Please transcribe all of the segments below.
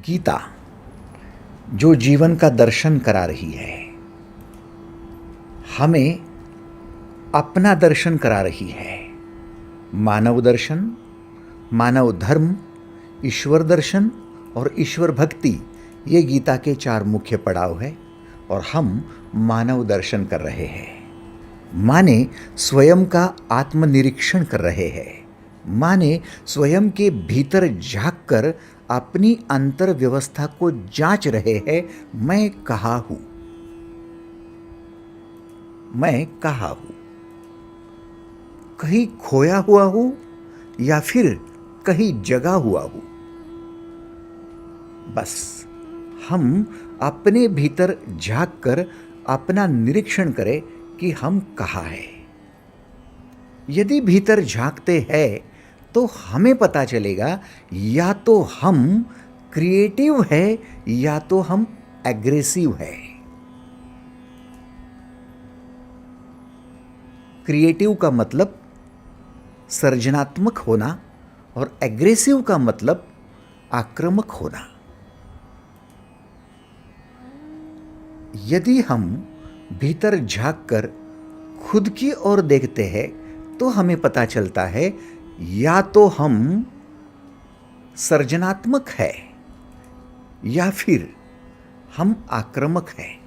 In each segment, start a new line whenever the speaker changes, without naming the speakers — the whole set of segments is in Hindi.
गीता जो जीवन का दर्शन करा रही है, हमें अपना दर्शन करा रही है। मानव दर्शन, मानव धर्म, ईश्वर दर्शन और ईश्वर भक्ति, ये गीता के 4 मुख्य पड़ाव है और हम मानव दर्शन कर रहे हैं। माने स्वयं का आत्मनिरीक्षण कर रहे हैं। माने स्वयं के भीतर झांक कर अपनी अंतर व्यवस्था को जांच रहे हैं। मैं कहाँ हूं, मैं कहाँ हूं, कहीं खोया हुआ हूं या फिर कहीं जगा हुआ हूं। बस हम अपने भीतर झांक कर अपना निरीक्षण करें कि हम कहाँ हैं। यदि भीतर झांकते हैं तो हमें पता चलेगा या तो हम क्रिएटिव है या तो हम एग्रेसिव है। क्रिएटिव का मतलब सर्जनात्मक होना और एग्रेसिव का मतलब आक्रामक होना। यदि हम भीतर झांक कर खुद की ओर देखते हैं तो हमें पता चलता है या तो हम सर्जनात्मक है या फिर हम आक्रामक हैं।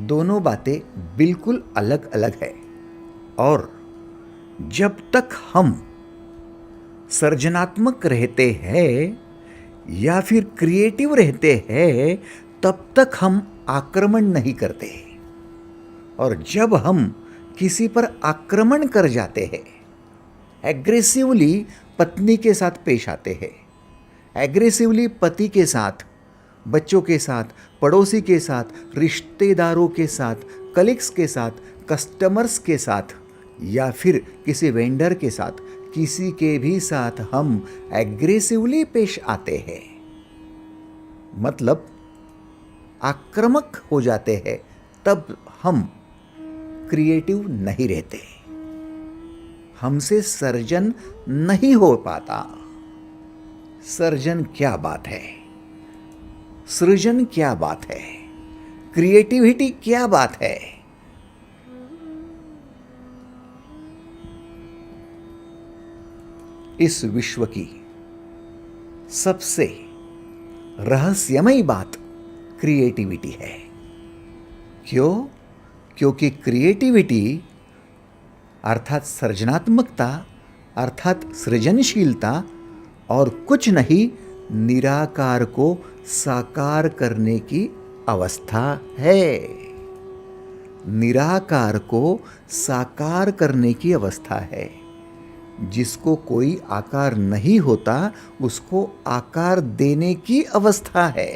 दोनों बातें बिल्कुल अलग अलग है और जब तक हम सर्जनात्मक रहते हैं या फिर क्रिएटिव रहते हैं तब तक हम आक्रमण नहीं करते। और जब हम किसी पर आक्रमण कर जाते हैं, एग्रेसिवली पत्नी के साथ पेश आते हैं, एग्रेसिवली पति के साथ, बच्चों के साथ, पड़ोसी के साथ, रिश्तेदारों के साथ, कलीग्स के साथ, कस्टमर्स के साथ या फिर किसी वेंडर के साथ, किसी के भी साथ हम एग्रेसिवली पेश आते हैं, मतलब आक्रामक हो जाते हैं, तब हम क्रिएटिव नहीं रहते। हमसे सर्जन नहीं हो पाता। सर्जन क्या बात है, सृजन क्या बात है, क्रिएटिविटी क्या बात है। इस विश्व की सबसे रहस्यमयी बात क्रिएटिविटी है। क्यों? क्योंकि क्रिएटिविटी अर्थात सृजनात्मकता अर्थात सृजनशीलता और कुछ नहीं, निराकार को साकार करने की अवस्था है। निराकार को साकार करने की अवस्था है। जिसको कोई आकार नहीं होता उसको आकार देने की अवस्था है।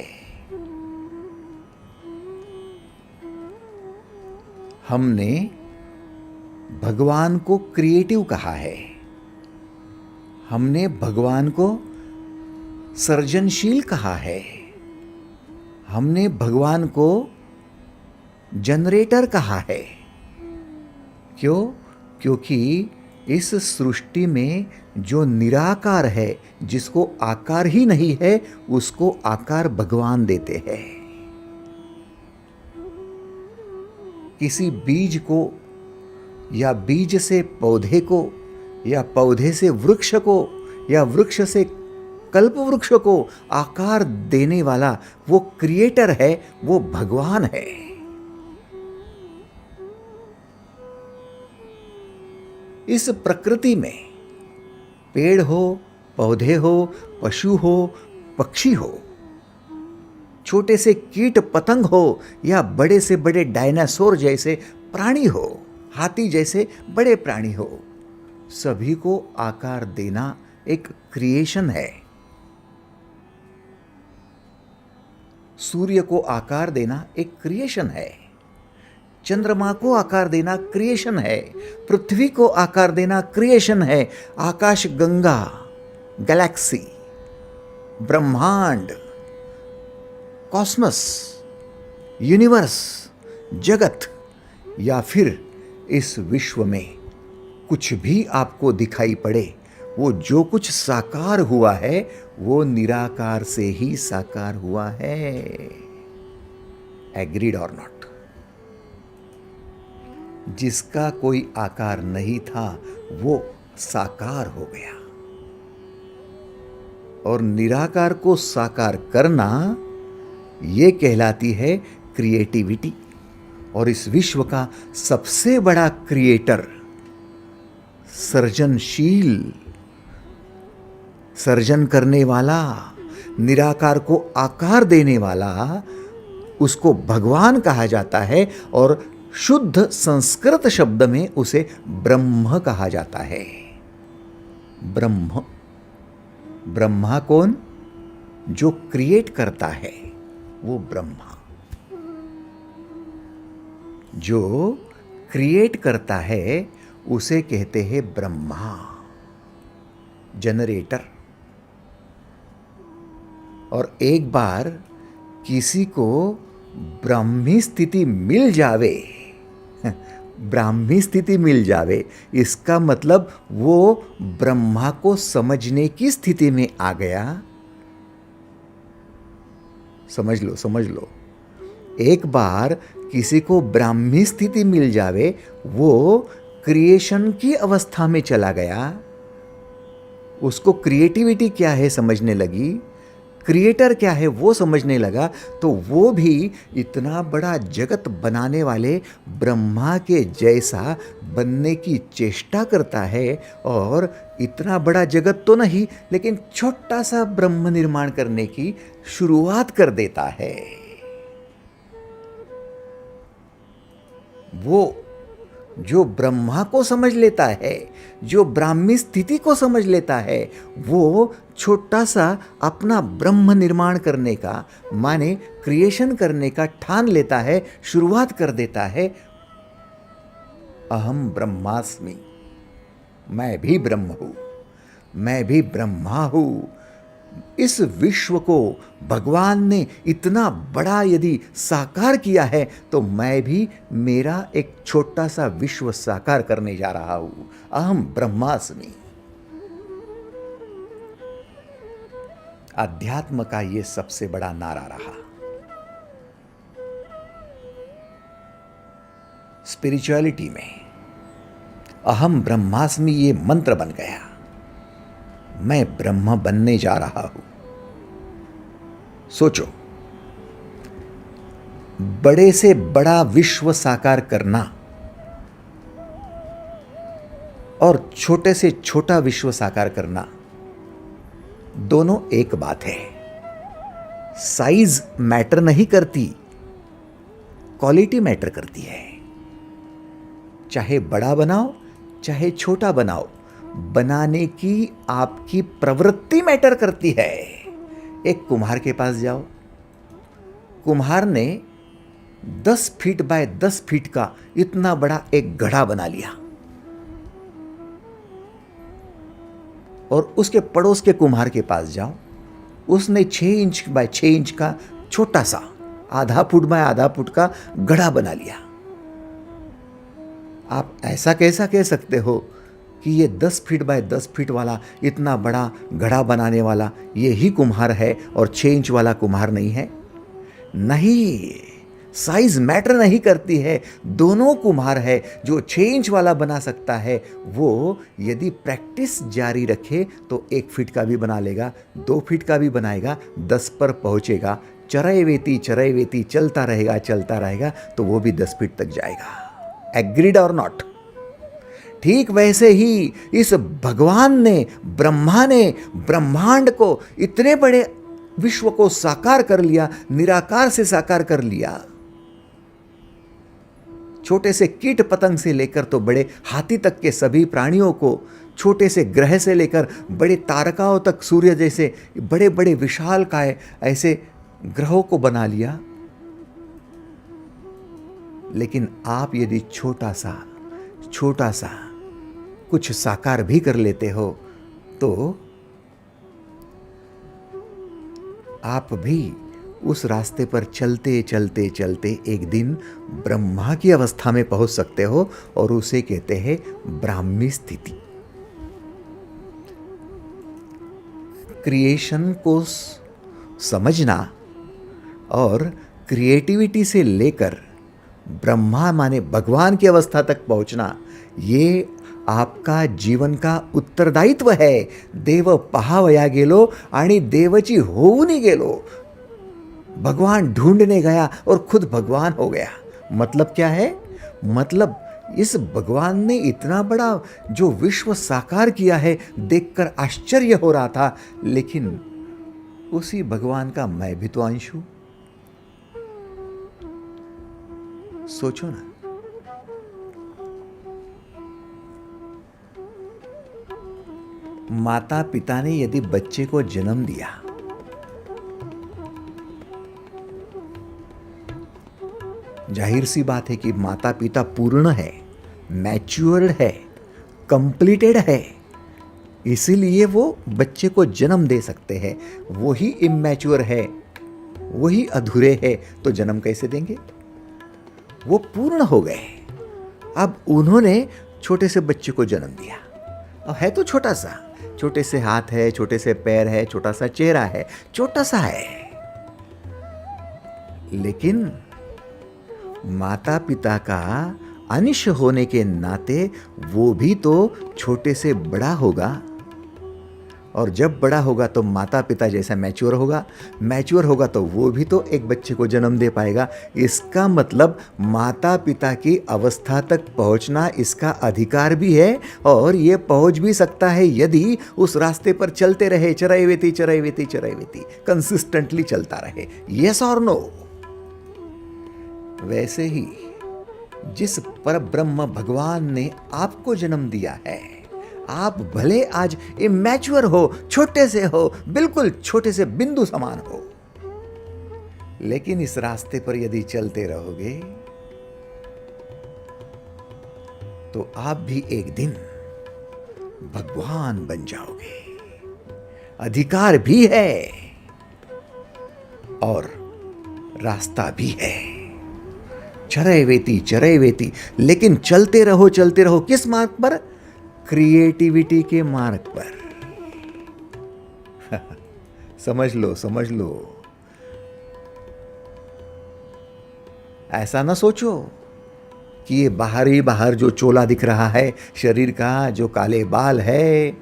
हमने भगवान को क्रिएटिव कहा है। हमने भगवान को सृजनशील कहा है। हमने भगवान को जनरेटर कहा है। क्यों? क्योंकि इस सृष्टि में जो निराकार है, जिसको आकार ही नहीं है, उसको आकार भगवान देते हैं। किसी बीज को या बीज से पौधे को या पौधे से वृक्ष को या वृक्ष से कल्प वृक्ष को आकार देने वाला वो क्रिएटर है, वो भगवान है। इस प्रकृति में पेड़ हो, पौधे हो, पशु हो, पक्षी हो, छोटे से कीट पतंग हो या बड़े से बड़े डायनासोर जैसे प्राणी हो, हाथी जैसे बड़े प्राणी हो, सभी को आकार देना एक क्रिएशन है। सूर्य को आकार देना एक क्रिएशन है। चंद्रमा को आकार देना क्रिएशन है। पृथ्वी को आकार देना क्रिएशन है। आकाश गंगा, गैलेक्सी, ब्रह्मांड, कॉस्मस, यूनिवर्स, जगत या फिर इस विश्व में कुछ भी आपको दिखाई पड़े, वो जो कुछ साकार हुआ है वो निराकार से ही साकार हुआ है। एग्रीड और नॉट? जिसका कोई आकार नहीं था वो साकार हो गया, और निराकार को साकार करना ये कहलाती है क्रिएटिविटी। और इस विश्व का सबसे बड़ा क्रिएटर, सर्जनशील, सर्जन करने वाला, निराकार को आकार देने वाला, उसको भगवान कहा जाता है, और शुद्ध संस्कृत शब्द में उसे ब्रह्म कहा जाता है। ब्रह्म, ब्रह्मा कौन? जो क्रिएट करता है वो ब्रह्मा। जो क्रिएट करता है उसे कहते हैं ब्रह्मा, जनरेटर। और एक बार किसी को ब्राह्मी स्थिति मिल जावे, ब्राह्मी स्थिति मिल जावे, इसका मतलब वो ब्रह्मा को समझने की स्थिति में आ गया। समझ लो, समझ लो। एक बार किसी को ब्राह्मी स्थिति मिल जावे, वो क्रिएशन की अवस्था में चला गया, उसको क्रिएटिविटी क्या है समझने लगी, क्रिएटर क्या है वो समझने लगा, तो वो भी इतना बड़ा जगत बनाने वाले ब्रह्मा के जैसा बनने की चेष्टा करता है। और इतना बड़ा जगत तो नहीं, लेकिन छोटा सा ब्रह्म निर्माण करने की शुरुआत कर देता है। वो जो ब्रह्मा को समझ लेता है, जो ब्राह्मी स्थिति को समझ लेता है, वो छोटा सा अपना ब्रह्म निर्माण करने का, माने क्रिएशन करने का ठान लेता है, शुरुआत कर देता है। अहम ब्रह्मास्मि, मैं भी ब्रह्म हूं, मैं भी ब्रह्मा हूं। इस विश्व को भगवान ने इतना बड़ा यदि साकार किया है, तो मैं भी मेरा एक छोटा सा विश्व साकार करने जा रहा हूं। अहम ब्रह्मास्मि। अध्यात्म का यह सबसे बड़ा नारा रहा। स्पिरिचुअलिटी में अहम ब्रह्मास्मि ये मंत्र बन गया। मैं ब्रह्म बनने जा रहा हूं। सोचो, बड़े से बड़ा विश्व साकार करना और छोटे से छोटा विश्व साकार करना, दोनों एक बात है। साइज मैटर नहीं करती, क्वालिटी मैटर करती है। चाहे बड़ा बनाओ चाहे छोटा बनाओ, बनाने की आपकी प्रवृत्ति मैटर करती है। एक कुम्हार के पास जाओ, कुम्हार ने 10 फीट बाय 10 फीट का इतना बड़ा एक घड़ा बना लिया, और उसके पड़ोस के कुम्हार के पास जाओ, उसने 6 इंच बाय 6 इंच का छोटा सा आधा फुट बाय आधा फुट का घड़ा बना लिया। आप ऐसा कैसा कह सकते हो कि ये 10 फीट बाय 10 फीट वाला इतना बड़ा घड़ा बनाने वाला ये ही कुम्हार है और 6 इंच वाला कुम्हार नहीं है? नहीं, साइज मैटर नहीं करती है। दोनों कुम्हार है। जो 6 इंच वाला बना सकता है वो यदि प्रैक्टिस जारी रखे तो 1 फीट का भी बना लेगा, 2 फीट का भी बनाएगा, 10 पर पहुंचेगा। चरैवेती चलता रहेगा तो वो भी 10 फीट तक जाएगा। एग्रीड और नॉट? ठीक वैसे ही इस भगवान ने, ब्रह्मा ने ब्रह्मांड को, इतने बड़े विश्व को साकार कर लिया, निराकार से साकार कर लिया। छोटे से कीट पतंग से लेकर तो बड़े हाथी तक के सभी प्राणियों को, छोटे से ग्रह से लेकर बड़े तारकाओं तक, सूर्य जैसे बड़े बड़े विशालकाय ऐसे ग्रहों को बना लिया। लेकिन आप यदि छोटा सा कुछ साकार भी कर लेते हो तो आप भी उस रास्ते पर चलते चलते एक दिन ब्रह्मा की अवस्था में पहुंच सकते हो, और उसे कहते हैं ब्राह्मी स्थिति। क्रिएशन को समझना और क्रिएटिविटी से लेकर ब्रह्मा माने भगवान की अवस्था तक पहुंचना, ये आपका जीवन का उत्तरदायित्व है. देव पहावया गेलो आणि देवची होऊन गेलो. भगवान ढूंढने गया और खुद भगवान हो गया. मतलब क्या है? मतलब इस भगवान ने इतना बड़ा जो विश्व साकार किया है देखकर आश्चर्य हो रहा था, लेकिन उसी भगवान का मैं भी तो अंश हूं. सोचो ना, माता पिता ने यदि बच्चे को जन्म दिया, जाहिर सी बात है कि माता पिता पूर्ण है, मैच्योर्ड है, कंप्लीटेड है, इसीलिए वो बच्चे को जन्म दे सकते हैं. वही इमैच्योर है, वही अधूरे है, तो जन्म कैसे देंगे? वो पूर्ण हो गए. अब उन्होंने छोटे से बच्चे को जन्म दिया, और है तो छोटा सा, छोटे से हाथ है, छोटे से पैर है, छोटा सा चेहरा है, छोटा सा है, लेकिन माता पिता का अंश होने के नाते वो भी तो छोटे से बड़ा होगा. और जब बड़ा होगा तो माता पिता जैसा मैच्योर होगा तो वो भी तो एक बच्चे को जन्म दे पाएगा. इसका मतलब माता पिता की अवस्था तक पहुंचना इसका अधिकार भी है, और ये पहुंच भी सकता है यदि उस रास्ते पर चलते रहे, चरैवेति चरैवेति चरैवेति, कंसिस्टेंटली चलता रहे. यस और नो? वैसे ही जिस पर ब्रह्म भगवान ने आपको जन्म दिया है, आप भले आज इमैच्योर हो, छोटे से हो, बिल्कुल छोटे से बिंदु समान हो, लेकिन इस रास्ते पर यदि चलते रहोगे तो आप भी एक दिन भगवान बन जाओगे. अधिकार भी है और रास्ता भी है. चरैवेति, लेकिन चलते रहो. किस मार्ग पर? क्रिएटिविटी के मार्ग पर. समझ लो. ऐसा ना सोचो कि ये बाहर जो चोला दिख रहा है शरीर का, जो काले बाल है,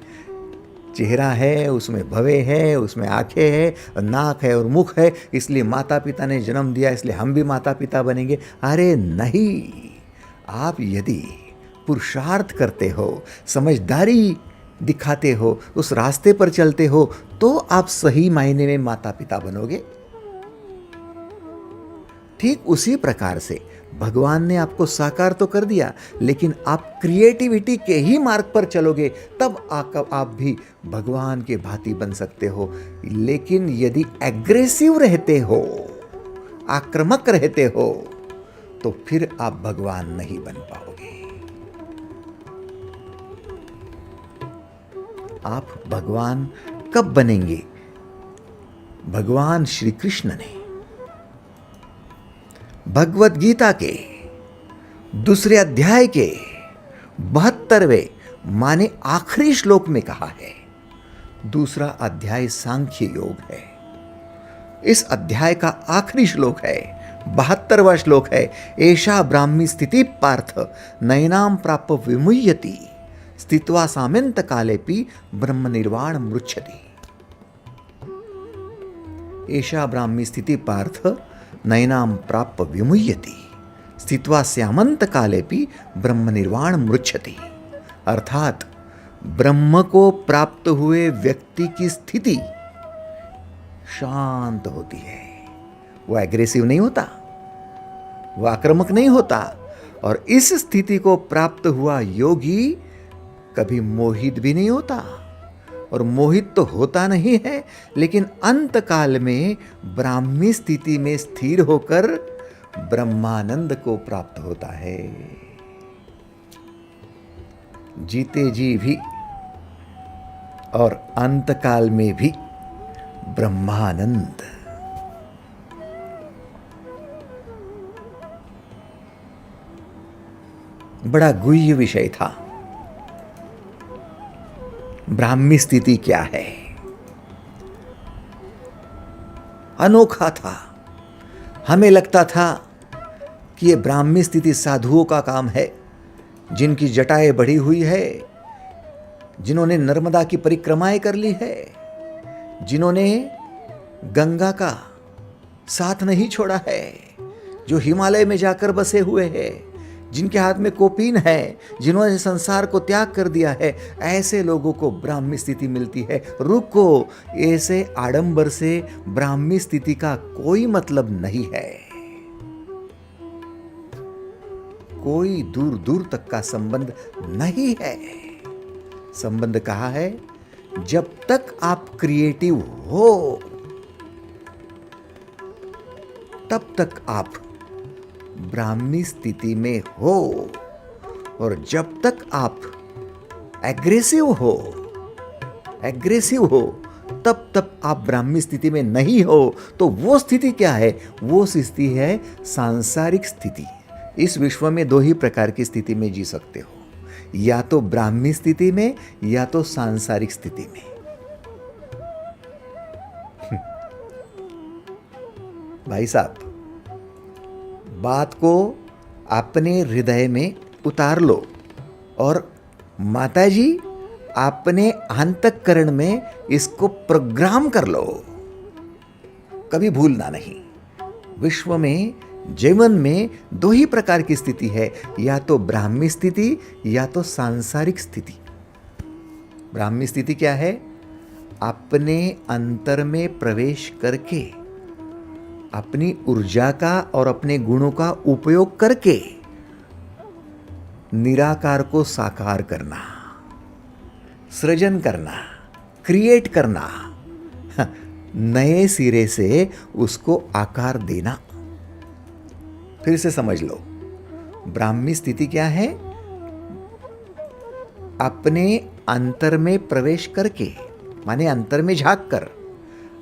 चेहरा है, उसमें भवें है, उसमें आंखें है, नाक है और मुख है, इसलिए माता पिता ने जन्म दिया, इसलिए हम भी माता पिता बनेंगे. अरे नहीं, आप यदि पुरुषार्थ करते हो, समझदारी दिखाते हो, उस रास्ते पर चलते हो, तो आप सही मायने में माता पिता बनोगे. ठीक उसी प्रकार से भगवान ने आपको साकार तो कर दिया, लेकिन आप क्रिएटिविटी के ही मार्ग पर चलोगे, तब आप भी भगवान के भांति बन सकते हो. लेकिन यदि एग्रेसिव रहते हो, आक्रामक रहते हो, तो फिर आप भगवान नहीं बन पाओगे. आप भगवान कब बनेंगे? भगवान श्री कृष्ण ने भगवत गीता के दूसरे अध्याय के 72वें माने आखिरी श्लोक में कहा है. दूसरा अध्याय सांख्य योग है. इस अध्याय का आखिरी श्लोक है, 72वां श्लोक है. एषा ब्राह्मी स्थिति पार्थ नैनाम प्राप्य विमुह्यति स्थित्वा सामंत कालेपि ब्रह्म निर्वाण मृच्छति. एषा ब्राह्मी स्थिति पार्थ नैनाम प्राप्य विमुह्यति स्थित्वा स्यामंत कालेपि ब्रह्म निर्वाण मृच्छति. अर्थात ब्रह्म को प्राप्त हुए व्यक्ति की स्थिति शांत होती है. वो एग्रेसिव नहीं होता, वो आक्रामक नहीं होता, और इस स्थिति को प्राप्त हुआ योगी कभी मोहित भी नहीं होता. और मोहित तो होता नहीं है, लेकिन अंत काल में ब्राह्मी स्थिति में स्थिर होकर ब्रह्मानंद को प्राप्त होता है. जीते जी भी और अंत काल में भी ब्रह्मानंद. बड़ा गुह्य विषय था. ब्राह्मी स्थिति क्या है? अनोखा था। हमें लगता था कि ये ब्राह्मी स्थिति साधुओं का काम है, जिनकी जटाएं बढ़ी हुई है, जिन्होंने नर्मदा की परिक्रमाएं कर ली है, जिन्होंने गंगा का साथ नहीं छोड़ा है, जो हिमालय में जाकर बसे हुए हैं, जिनके हाथ में कोपीन है, जिन्होंने संसार को त्याग कर दिया है, ऐसे लोगों को ब्राह्मी स्थिति मिलती है। रुको, ऐसे आडंबर से ब्राह्मी स्थिति का कोई मतलब नहीं है। कोई दूर दूर तक का संबंध नहीं है। संबंध कहाँ है? जब तक आप क्रिएटिव हो तब तक आप ब्राह्मी स्थिति में हो, और जब तक आप एग्रेसिव हो तब तक आप ब्राह्मी स्थिति में नहीं हो। तो वो स्थिति क्या है? वो स्थिति है सांसारिक स्थिति। इस विश्व में दो ही प्रकार की स्थिति में जी सकते हो, या तो ब्राह्मी स्थिति में या तो सांसारिक स्थिति में। भाई साहब, बात को अपने हृदय में उतार लो और माताजी अपने अंतःकरण में इसको प्रोग्राम कर लो। कभी भूलना नहीं, विश्व में, जीवन में दो ही प्रकार की स्थिति है, या तो ब्राह्मी स्थिति या तो सांसारिक स्थिति। ब्राह्मी स्थिति क्या है? अपने अंतर में प्रवेश करके अपनी ऊर्जा का और अपने गुणों का उपयोग करके निराकार को साकार करना, सृजन करना, क्रिएट करना, नए सिरे से उसको आकार देना। फिर से समझ लो, ब्राह्मी स्थिति क्या है? अपने अंतर में प्रवेश करके, माने अंतर में झांक कर,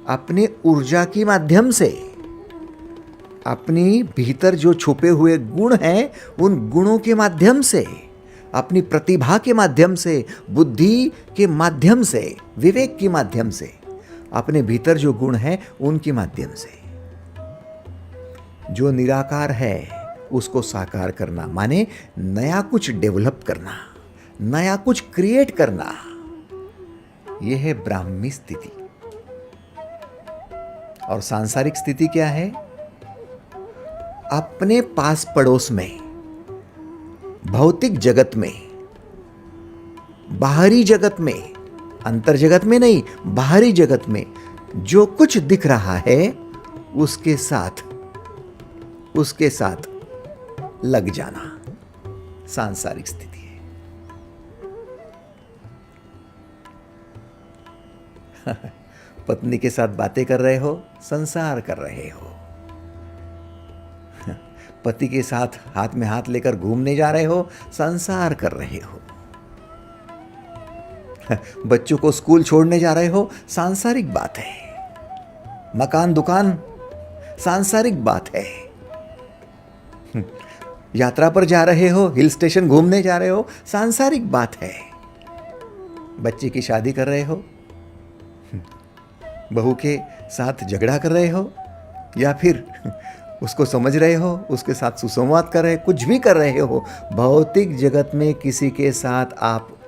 अपनी ऊर्जा के माध्यम से, अपनी भीतर जो छुपे हुए गुण हैं उन गुणों के माध्यम से, अपनी प्रतिभा के माध्यम से, बुद्धि के माध्यम से, विवेक के माध्यम से, अपने भीतर जो गुण हैं उनके माध्यम से जो निराकार है उसको साकार करना, माने नया कुछ डेवलप करना, नया कुछ क्रिएट करना। यह है ब्राह्मी स्थिति। और सांसारिक स्थिति क्या है? अपने पास पड़ोस में, भौतिक जगत में, बाहरी जगत में, अंतर जगत में नहीं, बाहरी जगत में जो कुछ दिख रहा है उसके साथ लग जाना सांसारिक स्थिति है। पत्नी के साथ बातें कर रहे हो, संसार कर रहे हो। पति के साथ हाथ में हाथ लेकर घूमने जा रहे हो, संसार कर रहे हो। बच्चों को स्कूल छोड़ने जा रहे हो, सांसारिक बात है। मकान दुकान सांसारिक बात है। यात्रा पर जा रहे हो, हिल स्टेशन घूमने जा रहे हो, सांसारिक बात है। बच्चे की शादी कर रहे हो, बहू के साथ झगड़ा कर रहे हो, या फिर उसको समझ रहे हो, उसके साथ सुसंवाद कर रहे हो, कुछ भी कर रहे हो, भौतिक जगत में किसी के साथ आप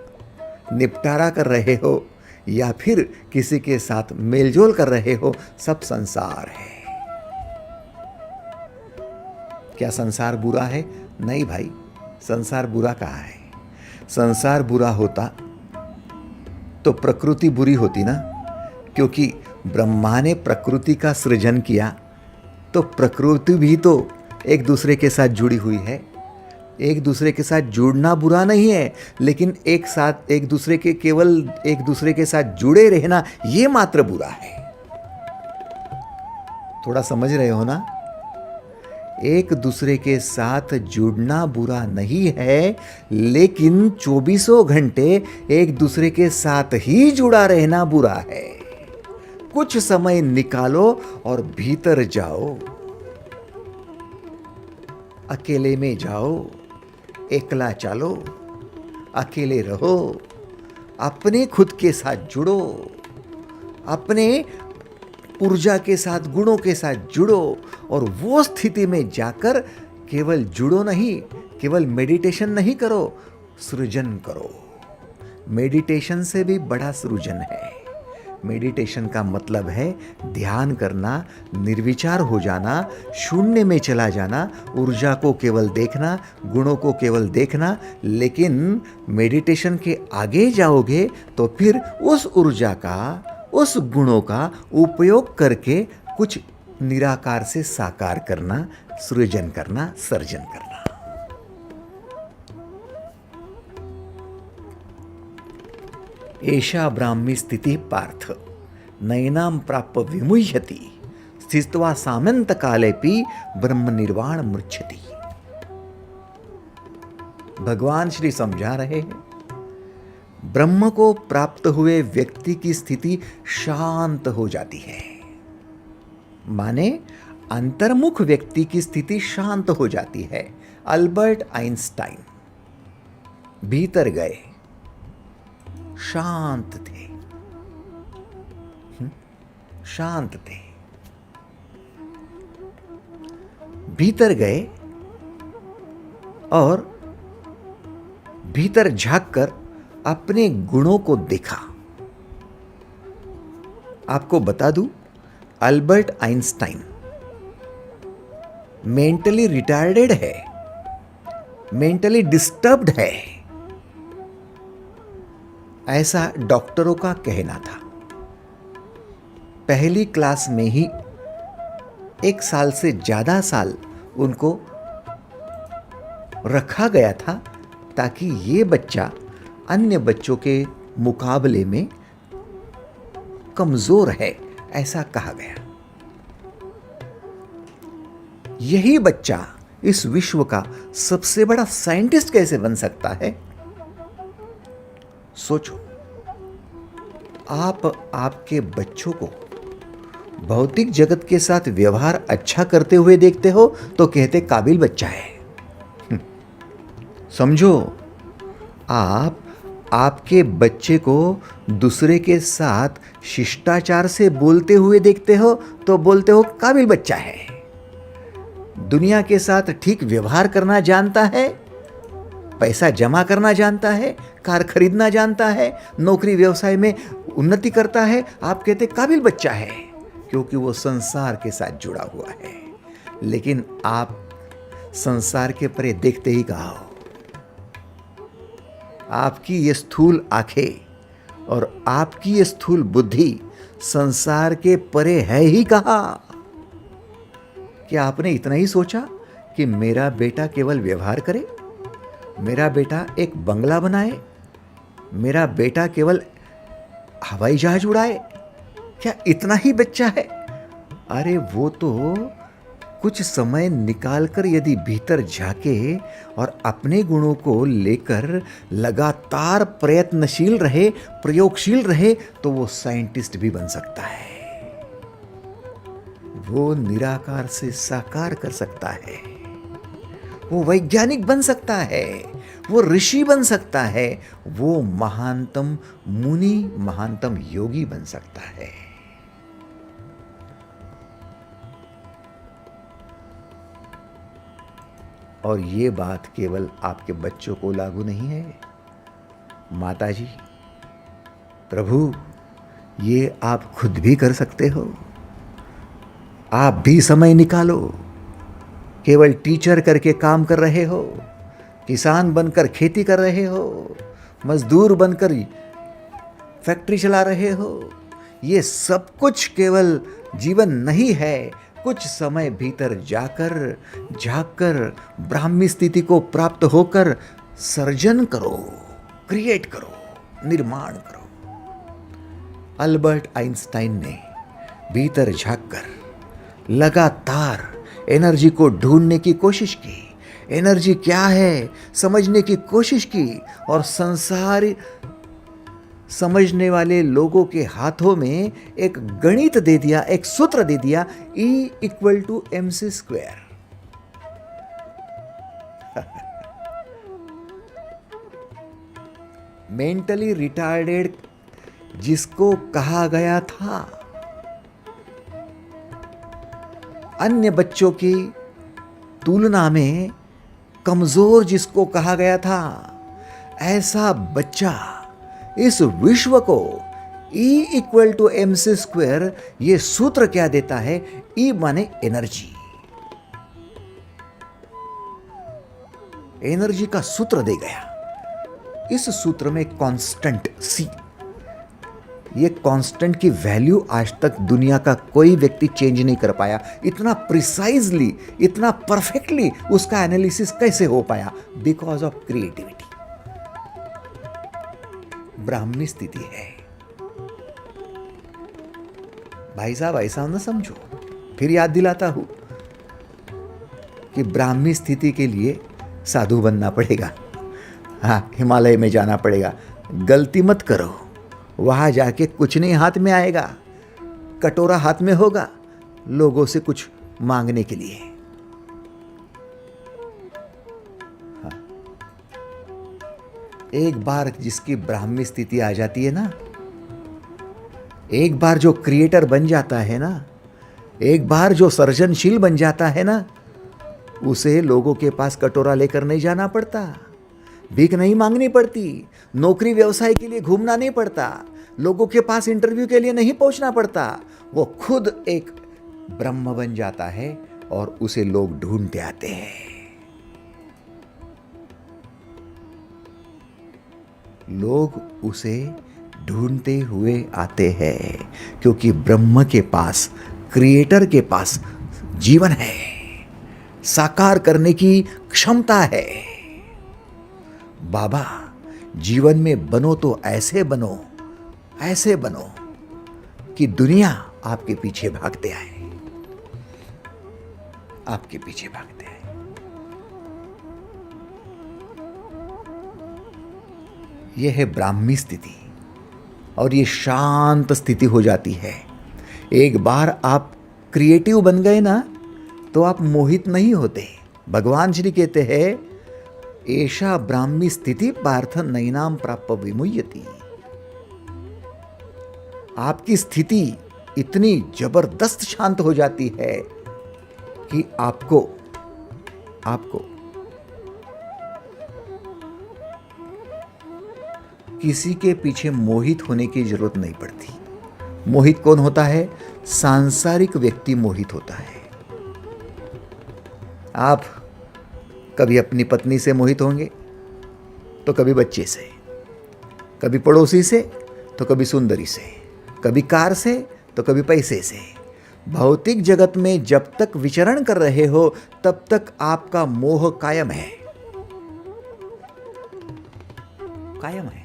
निपटारा कर रहे हो या फिर किसी के साथ मेलजोल कर रहे हो, सब संसार है। क्या संसार बुरा है? नहीं भाई, संसार बुरा कहाँ है? संसार बुरा होता तो प्रकृति बुरी होती ना, क्योंकि ब्रह्मा ने प्रकृति का सृजन किया तो प्रकृति भी तो एक दूसरे के साथ जुड़ी हुई है। एक दूसरे के साथ जुड़ना बुरा नहीं है, लेकिन एक दूसरे के साथ जुड़े रहना ये मात्र बुरा है। थोड़ा समझ रहे हो ना? एक दूसरे के साथ जुड़ना बुरा नहीं है, लेकिन 24 घंटे एक दूसरे के साथ ही जुड़ा रहना बुरा है। कुछ समय निकालो और भीतर जाओ, अकेले में जाओ, एकला चलो, अकेले रहो, अपने खुद के साथ जुड़ो, अपने ऊर्जा के साथ, गुणों के साथ जुड़ो और वो स्थिति में जाकर केवल जुड़ो नहीं, केवल मेडिटेशन नहीं करो, सृजन करो। मेडिटेशन से भी बड़ा सृजन है। मेडिटेशन का मतलब है ध्यान करना, निर्विचार हो जाना, शून्य में चला जाना, ऊर्जा को केवल देखना, गुणों को केवल देखना। लेकिन मेडिटेशन के आगे जाओगे तो फिर उस ऊर्जा का, उस गुणों का उपयोग करके कुछ निराकार से साकार करना, सृजन करना, सर्जन करना। एषा ब्राह्मी स्थिति पार्थ नैनां प्राप्य विमुह्यति स्थित्वा सामंत कालेपि ब्रह्म निर्वाण मृच्छति। भगवान श्री समझा रहे हैं, ब्रह्म को प्राप्त हुए व्यक्ति की स्थिति शांत हो जाती है। माने अंतर्मुख व्यक्ति की स्थिति शांत हो जाती है। अल्बर्ट आइंस्टाइन भीतर गए, शांत थे, शांत थे। भीतर गए और भीतर झांककर अपने गुणों को देखा। आपको बता दूं, अल्बर्ट आइंस्टाइन मेंटली रिटार्डेड है, मेंटली डिस्टर्ब्ड है, ऐसा डॉक्टरों का कहना था। पहली क्लास में ही 1 साल से ज्यादा साल उनको रखा गया था ताकि ये बच्चा अन्य बच्चों के मुकाबले में कमजोर है, ऐसा कहा गया। यही बच्चा इस विश्व का सबसे बड़ा साइंटिस्ट कैसे बन सकता है? सोचो, आप आपके बच्चों को भौतिक जगत के साथ व्यवहार अच्छा करते हुए देखते हो तो कहते काबिल बच्चा है। समझो, आप आपके बच्चे को दूसरे के साथ शिष्टाचार से बोलते हुए देखते हो तो बोलते हो काबिल बच्चा है। दुनिया के साथ ठीक व्यवहार करना जानता है, पैसा जमा करना जानता है, कार खरीदना जानता है, नौकरी व्यवसाय में उन्नति करता है, आप कहते काबिल बच्चा है, क्योंकि वो संसार के साथ जुड़ा हुआ है। लेकिन आप संसार के परे देखते ही कहा हो। आपकी ये स्थूल आंखें और आपकी ये स्थूल बुद्धि संसार के परे है ही कहा। क्या आपने इतना ही सोचा कि मेरा बेटा केवल व्यवहार करे, मेरा बेटा एक बंगला बनाए, मेरा बेटा केवल हवाई जहाज उड़ाए? क्या इतना ही बच्चा है? अरे वो तो कुछ समय निकालकर यदि भीतर झांके और अपने गुणों को लेकर लगातार प्रयत्नशील रहे, प्रयोगशील रहे, तो वो साइंटिस्ट भी बन सकता है। वो निराकार से साकार कर सकता है, वो वैज्ञानिक बन सकता है, वो ऋषि बन सकता है, वो महानतम मुनि, महानतम योगी बन सकता है। और ये बात केवल आपके बच्चों को लागू नहीं है। माताजी, प्रभु, ये आप खुद भी कर सकते हो। आप भी समय निकालो। केवल टीचर करके काम कर रहे हो, किसान बनकर खेती कर रहे हो, मजदूर बनकर फैक्ट्री चला रहे हो, ये सब कुछ केवल जीवन नहीं है। कुछ समय भीतर जाकर, झांककर, ब्राह्मी स्थिति को प्राप्त होकर सर्जन करो, क्रिएट करो, निर्माण करो। अल्बर्ट आइंस्टाइन ने भीतर झांककर लगातार एनर्जी को ढूंढने की कोशिश की, एनर्जी क्या है समझने की कोशिश की, और संसार समझने वाले लोगों के हाथों में एक गणित दे दिया, एक सूत्र दे दिया, E=mc²। मेंटली रिटार्डेड जिसको कहा गया था अन्य बच्चों की तुलना में कमजोर जिसको कहा गया था, ऐसा बच्चा इस विश्व को E=mc², ये सूत्र क्या देता है? E माने एनर्जी, एनर्जी का सूत्र दे गया। इस सूत्र में कांस्टेंट C, ये कांस्टेंट की वैल्यू आज तक दुनिया का कोई व्यक्ति चेंज नहीं कर पाया। इतना प्रिसाइजली, इतना परफेक्टली उसका एनालिसिस कैसे हो पाया? Because of creativity. ब्राह्मी स्थिति है भाई साहब, ऐसा ना समझो। फिर याद दिलाता हूं कि ब्राह्मी स्थिति के लिए साधु बनना पड़ेगा, हाँ, हिमालय में जाना पड़ेगा। गलती मत करो, वहां जाके कुछ नहीं हाथ में आएगा, कटोरा हाथ में होगा लोगों से कुछ मांगने के लिए। हाँ। एक बार जिसकी ब्राह्मी स्थिति आ जाती है ना, एक बार जो क्रिएटर बन जाता है ना, एक बार जो सर्जनशील बन जाता है ना, उसे लोगों के पास कटोरा लेकर नहीं जाना पड़ता, भीख नहीं मांगनी पड़ती, नौकरी व्यवसाय के लिए घूमना नहीं पड़ता, लोगों के पास इंटरव्यू के लिए नहीं पहुंचना पड़ता। वो खुद एक ब्रह्म बन जाता है और उसे लोग ढूंढते आते हैं। लोग उसे ढूंढते हुए आते हैं क्योंकि ब्रह्म के पास, क्रिएटर के पास जीवन है, साकार करने की क्षमता है। बाबा, जीवन में बनो तो ऐसे बनो, ऐसे बनो कि दुनिया आपके पीछे भागते आए, आपके पीछे भागते आए। यह है ब्राह्मी स्थिति, और ये शांत स्थिति हो जाती है। एक बार आप क्रिएटिव बन गए ना, तो आप मोहित नहीं होते। भगवान श्री कहते हैं, एषा ब्राह्मी स्थिति पार्थ नैनाम प्राप्त विमुह्यति। आपकी स्थिति इतनी जबरदस्त शांत हो जाती है कि आपको किसी के पीछे मोहित होने की जरूरत नहीं पड़ती। मोहित कौन होता है? सांसारिक व्यक्ति मोहित होता है। आप कभी अपनी पत्नी से मोहित होंगे, तो कभी बच्चे से, कभी पड़ोसी से, तो कभी सुंदरी से, कभी कार से, तो कभी पैसे से। भौतिक जगत में जब तक विचरण कर रहे हो, तब तक आपका मोह कायम है, कायम है।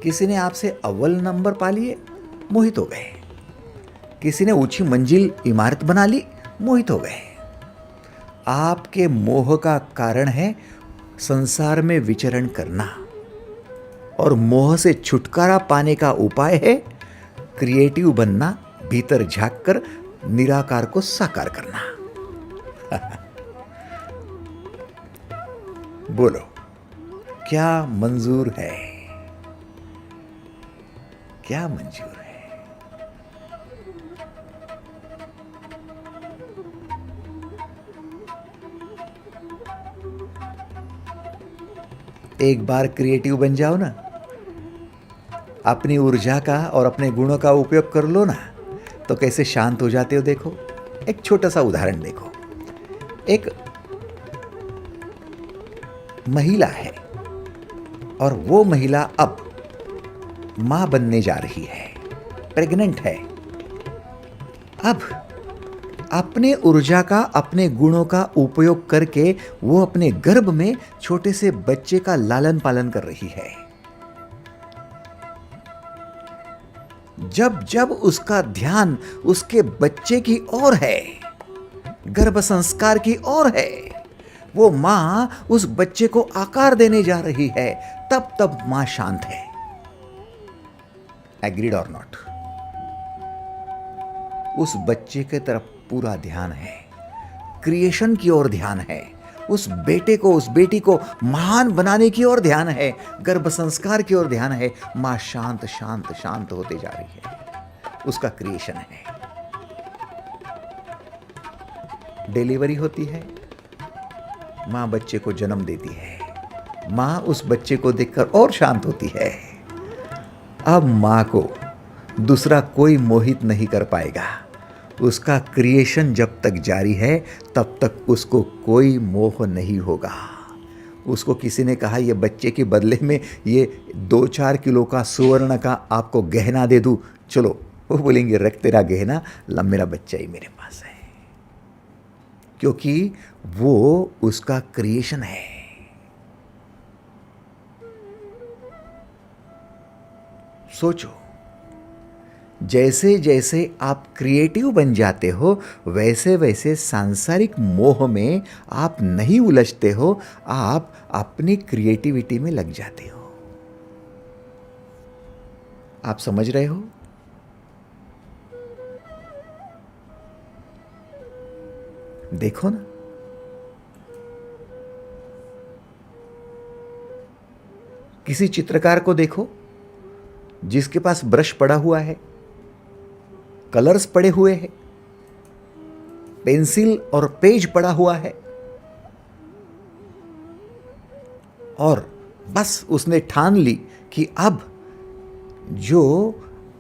किसी ने आपसे अव्वल नंबर पा लिए, मोहित हो गए। किसी ने ऊंची मंजिल इमारत बना ली, मोहित हो गए। आपके मोह का कारण है संसार में विचरण करना, और मोह से छुटकारा पाने का उपाय है क्रिएटिव बनना, भीतर झांककर निराकार को साकार करना। बोलो, क्या मंजूर है? क्या मंजूर है? एक बार क्रिएटिव बन जाओ ना, अपनी ऊर्जा का और अपने गुणों का उपयोग कर लो ना, तो कैसे शांत हो जाते हो। देखो, एक छोटा सा उदाहरण देखो। एक महिला है और वो महिला अब मां बनने जा रही है, प्रेग्नेंट है। अब अपने ऊर्जा का, अपने गुणों का उपयोग करके वो अपने गर्भ में छोटे से बच्चे का लालन पालन कर रही है। जब जब उसका ध्यान उसके बच्चे की ओर है, गर्भ संस्कार की ओर है, वो मां उस बच्चे को आकार देने जा रही है, तब तब मां शांत है। एग्रीड और नॉट? उस बच्चे के तरफ पूरा ध्यान है, क्रिएशन की ओर ध्यान है, उस बेटे को, उस बेटी को महान बनाने की ओर ध्यान है, गर्भ संस्कार की ओर ध्यान है। मां शांत शांत शांत होते जा रही है, उसका क्रिएशन है। डिलीवरी होती है, माँ बच्चे को जन्म देती है, माँ उस बच्चे को देखकर और शांत होती है। अब माँ को दूसरा कोई मोहित नहीं कर पाएगा। उसका क्रिएशन जब तक जारी है तब तक उसको कोई मोह नहीं होगा। उसको किसी ने कहा ये बच्चे के बदले में ये 2-4 किलो का सुवर्ण का आपको गहना दे दूं, चलो, वो बोलेंगे रख तेरा गहना, ला मेरा बच्चा ही मेरे पास है, क्योंकि वो उसका क्रिएशन है। सोचो, जैसे जैसे आप क्रिएटिव बन जाते हो वैसे वैसे सांसारिक मोह में आप नहीं उलझते हो, आप अपनी क्रिएटिविटी में लग जाते हो। आप समझ रहे हो? देखो ना, किसी चित्रकार को देखो जिसके पास ब्रश पड़ा हुआ है, कलर्स पड़े हुए हैं, पेंसिल और पेज पड़ा हुआ है, और बस उसने ठान ली कि अब जो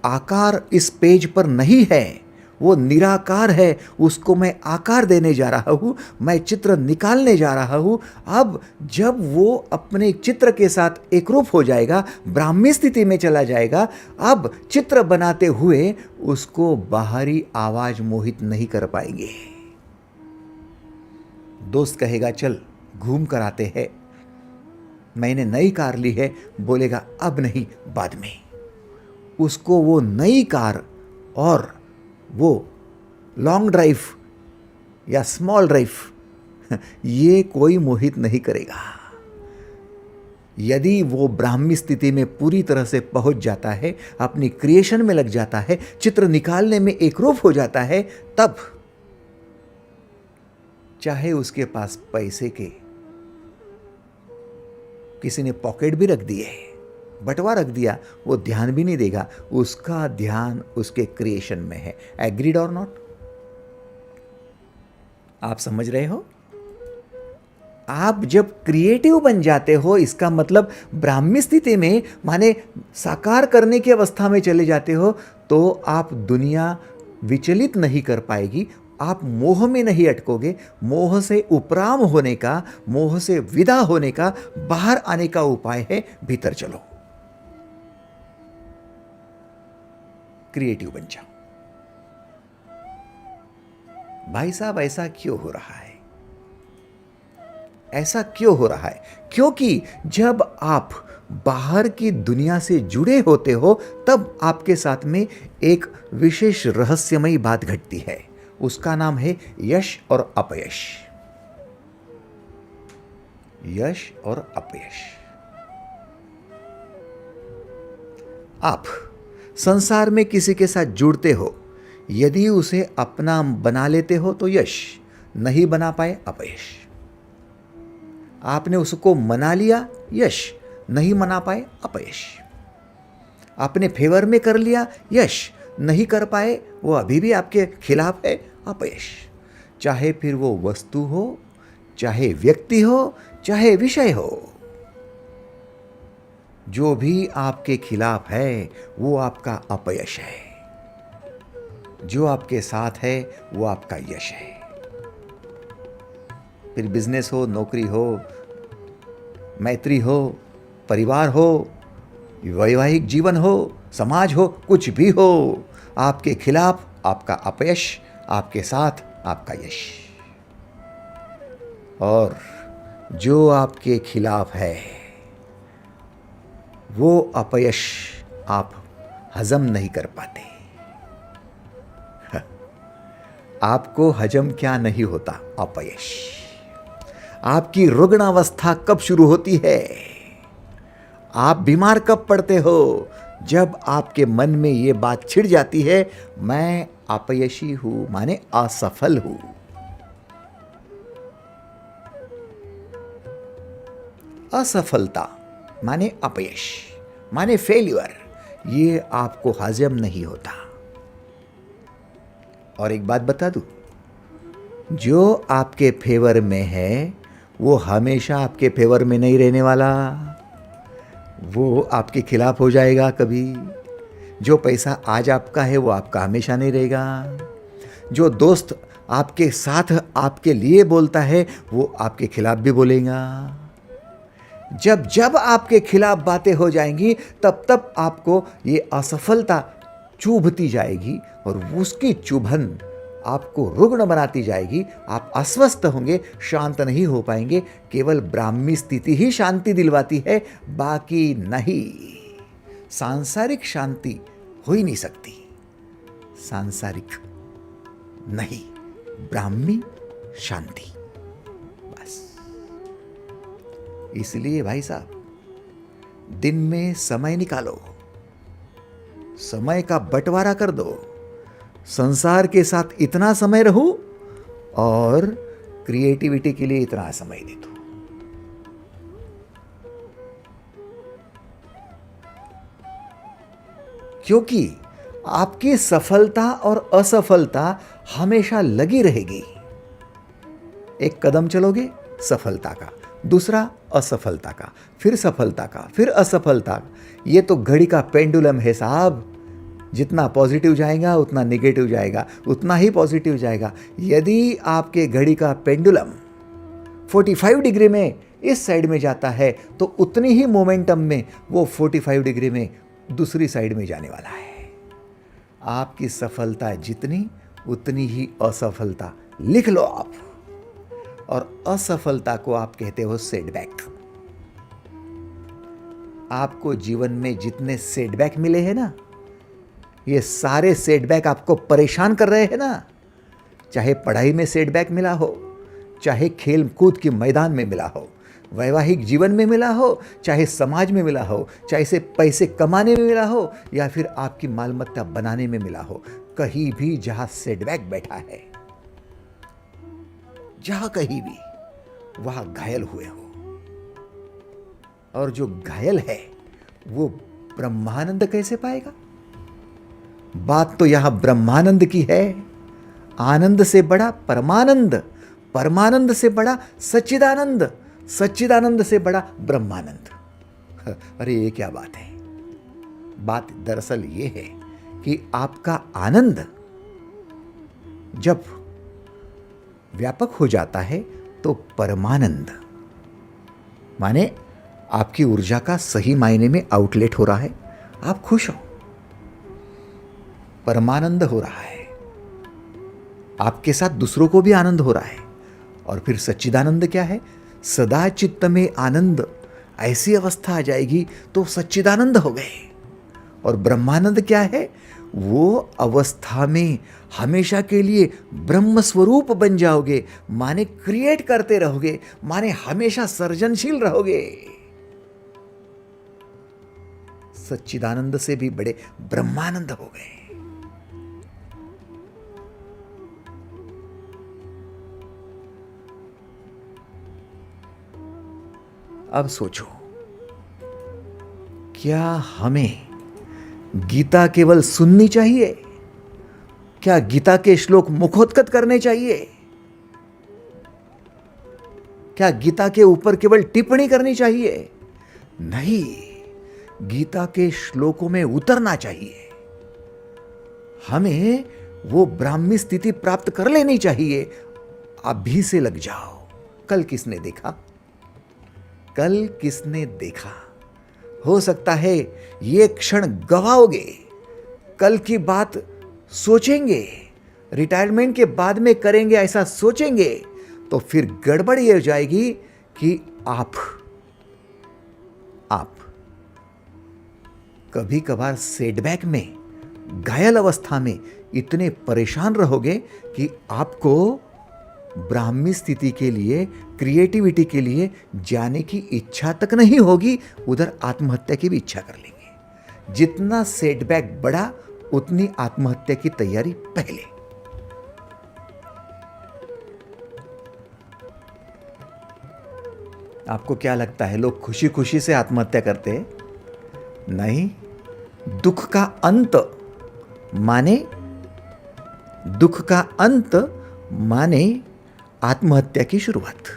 आकार इस पेज पर नहीं है वो निराकार है, उसको मैं आकार देने जा रहा हूं, मैं चित्र निकालने जा रहा हूं। अब जब वो अपने चित्र के साथ एकरूप हो जाएगा, ब्राह्मी स्थिति में चला जाएगा, अब चित्र बनाते हुए उसको बाहरी आवाज मोहित नहीं कर पाएंगे। दोस्त कहेगा चल घूम कर आते हैं, मैंने नई कार ली है, बोलेगा अब नहीं, बाद में। उसको वो नई कार और वो लॉन्ग ड्राइव या स्मॉल ड्राइव ये कोई मोहित नहीं करेगा। यदि वो ब्राह्मी स्थिति में पूरी तरह से पहुंच जाता है, अपनी क्रिएशन में लग जाता है, चित्र निकालने में एकरूप हो जाता है, तब चाहे उसके पास पैसे के किसी ने पॉकेट भी रख दिए, बटवा रख दिया, वो ध्यान भी नहीं देगा, उसका ध्यान उसके क्रिएशन में है। एग्रीड और नॉट? आप समझ रहे हो? आप जब क्रिएटिव बन जाते हो, इसका मतलब ब्राह्मी स्थिति में माने साकार करने की अवस्था में चले जाते हो, तो आप दुनिया विचलित नहीं कर पाएगी, आप मोह में नहीं अटकोगे। मोह से उपराम होने का, मोह से विदा होने का, बाहर आने का उपाय है भीतर चलो, क्रिएटिव बन जाओ। भाई साहब ऐसा क्यों हो रहा है? ऐसा क्यों हो रहा है? क्योंकि जब आप बाहर की दुनिया से जुड़े होते हो तब आपके साथ में एक विशेष रहस्यमयी बात घटती है, उसका नाम है यश और अपयश। यश और अपयश। आप संसार में किसी के साथ जुड़ते हो, यदि उसे अपना बना लेते हो तो यश, नहीं बना पाए अपयश। आपने उसको मना लिया, यश, नहीं मना पाए अपयश। आपने फेवर में कर लिया, यश, नहीं कर पाए, वो अभी भी आपके खिलाफ है, अपयश। चाहे फिर वो वस्तु हो, चाहे व्यक्ति हो, चाहे विषय हो, जो भी आपके खिलाफ है वो आपका अपयश है, जो आपके साथ है वो आपका यश है। फिर बिजनेस हो, नौकरी हो, मैत्री हो, परिवार हो, वैवाहिक जीवन हो, समाज हो, कुछ भी हो, आपके खिलाफ आपका अपयश, आपके साथ आपका यश। और जो आपके खिलाफ है वो अपयश आप हजम नहीं कर पाते। आपको हजम क्या नहीं होता? अपयश। आपकी रुग्णावस्था कब शुरू होती है? आप बीमार कब पड़ते हो? जब आपके मन में ये बात छिड़ जाती है, मैं अपयशी हूं, माने असफल हूं। असफलता माने अपयश, माने फेल्यूर, ये आपको हजम नहीं होता। और एक बात बता दूं, जो आपके फेवर में है वो हमेशा आपके फेवर में नहीं रहने वाला, वो आपके खिलाफ हो जाएगा कभी। जो पैसा आज आपका है वो आपका हमेशा नहीं रहेगा। जो दोस्त आपके साथ आपके लिए बोलता है वो आपके खिलाफ भी बोलेगा। जब जब आपके खिलाफ बातें हो जाएंगी तब तब आपको ये असफलता चुभती जाएगी और उसकी चुभन आपको रुग्ण बनाती जाएगी। आप अस्वस्थ होंगे, शांत नहीं हो पाएंगे। केवल ब्राह्मी स्थिति ही शांति दिलवाती है, बाकी नहीं। सांसारिक शांति हो ही नहीं सकती, सांसारिक नहीं, ब्राह्मी शांति बस। इसलिए भाई साहब, दिन में समय निकालो, समय का बंटवारा कर दो, संसार के साथ इतना समय रहो और क्रिएटिविटी के लिए इतना समय दे दो। क्योंकि आपकी सफलता और असफलता हमेशा लगी रहेगी। एक कदम चलोगे सफलता का, दूसरा असफलता का, फिर सफलता का, फिर असफलता। ये तो घड़ी का पेंडुलम है साहब। जितना पॉजिटिव जाएगा उतना नेगेटिव जाएगा, उतना ही पॉजिटिव जाएगा। यदि आपके घड़ी का पेंडुलम 45 डिग्री में इस साइड में जाता है तो उतनी ही मोमेंटम में वो 45 डिग्री में दूसरी साइड में जाने वाला है। आपकी सफलता जितनी उतनी ही असफलता। लिख लो आप। और असफलता को आप कहते हो सेटबैक। आपको जीवन में जितने सेटबैक मिले हैं ना, ये सारे सेटबैक आपको परेशान कर रहे हैं ना। चाहे पढ़ाई में सेटबैक मिला हो, चाहे खेल कूद के मैदान में मिला हो, वैवाहिक जीवन में मिला हो, चाहे समाज में मिला हो, चाहे से पैसे कमाने में मिला हो या फिर आपकी मालमत्ता बनाने में मिला हो, कहीं भी जहां सेटबैक बैठा है, जहां कहीं भी, वहां घायल हुए हो। और जो घायल है वो ब्रह्मानंद कैसे पाएगा? बात तो यहां ब्रह्मानंद की है। आनंद से बड़ा परमानंद, परमानंद से बड़ा सच्चिदानंद, सच्चिदानंद से बड़ा ब्रह्मानंद। अरे ये क्या बात है? बात दरअसल ये है कि आपका आनंद जब व्यापक हो जाता है तो परमानंद माने आपकी ऊर्जा का सही मायने में आउटलेट हो रहा है, आप खुश हो, परमानंद हो रहा है, आपके साथ दूसरों को भी आनंद हो रहा है। और फिर सच्चिदानंद क्या है? सदा चित्त में आनंद, ऐसी अवस्था आ जाएगी तो सच्चिदानंद हो गए। और ब्रह्मानंद क्या है? वो अवस्था में हमेशा के लिए ब्रह्म स्वरूप बन जाओगे, माने क्रिएट करते रहोगे, माने हमेशा सर्जनशील रहोगे। सच्चिदानंद से भी बड़े ब्रह्मानंद हो गए। अब सोचो, क्या हमें गीता केवल सुननी चाहिए? क्या गीता के श्लोक मुखोत्कट करने चाहिए? क्या गीता के ऊपर केवल टिप्पणी करनी चाहिए? नहीं, गीता के श्लोकों में उतरना चाहिए। हमें वो ब्राह्मी स्थिति प्राप्त कर लेनी चाहिए। अभी से लग जाओ। कल किसने देखा? कल किसने देखा? हो सकता है ये क्षण गवाओगे, कल की बात सोचेंगे, रिटायरमेंट के बाद में करेंगे ऐसा सोचेंगे तो फिर गड़बड़ ये हो जाएगी कि आप कभी कभार सेटबैक में, घायल अवस्था में इतने परेशान रहोगे कि आपको ब्राह्मी स्थिति के लिए, क्रिएटिविटी के लिए जाने की इच्छा तक नहीं होगी। उधर आत्महत्या की भी इच्छा कर लेंगे। जितना सेटबैक बढ़ा उतनी आत्महत्या की तैयारी पहले। आपको क्या लगता है लोग खुशी खुशी से आत्महत्या करते हैं? नहीं, दुख का अंत माने, दुख का अंत माने आत्महत्या की शुरुआत।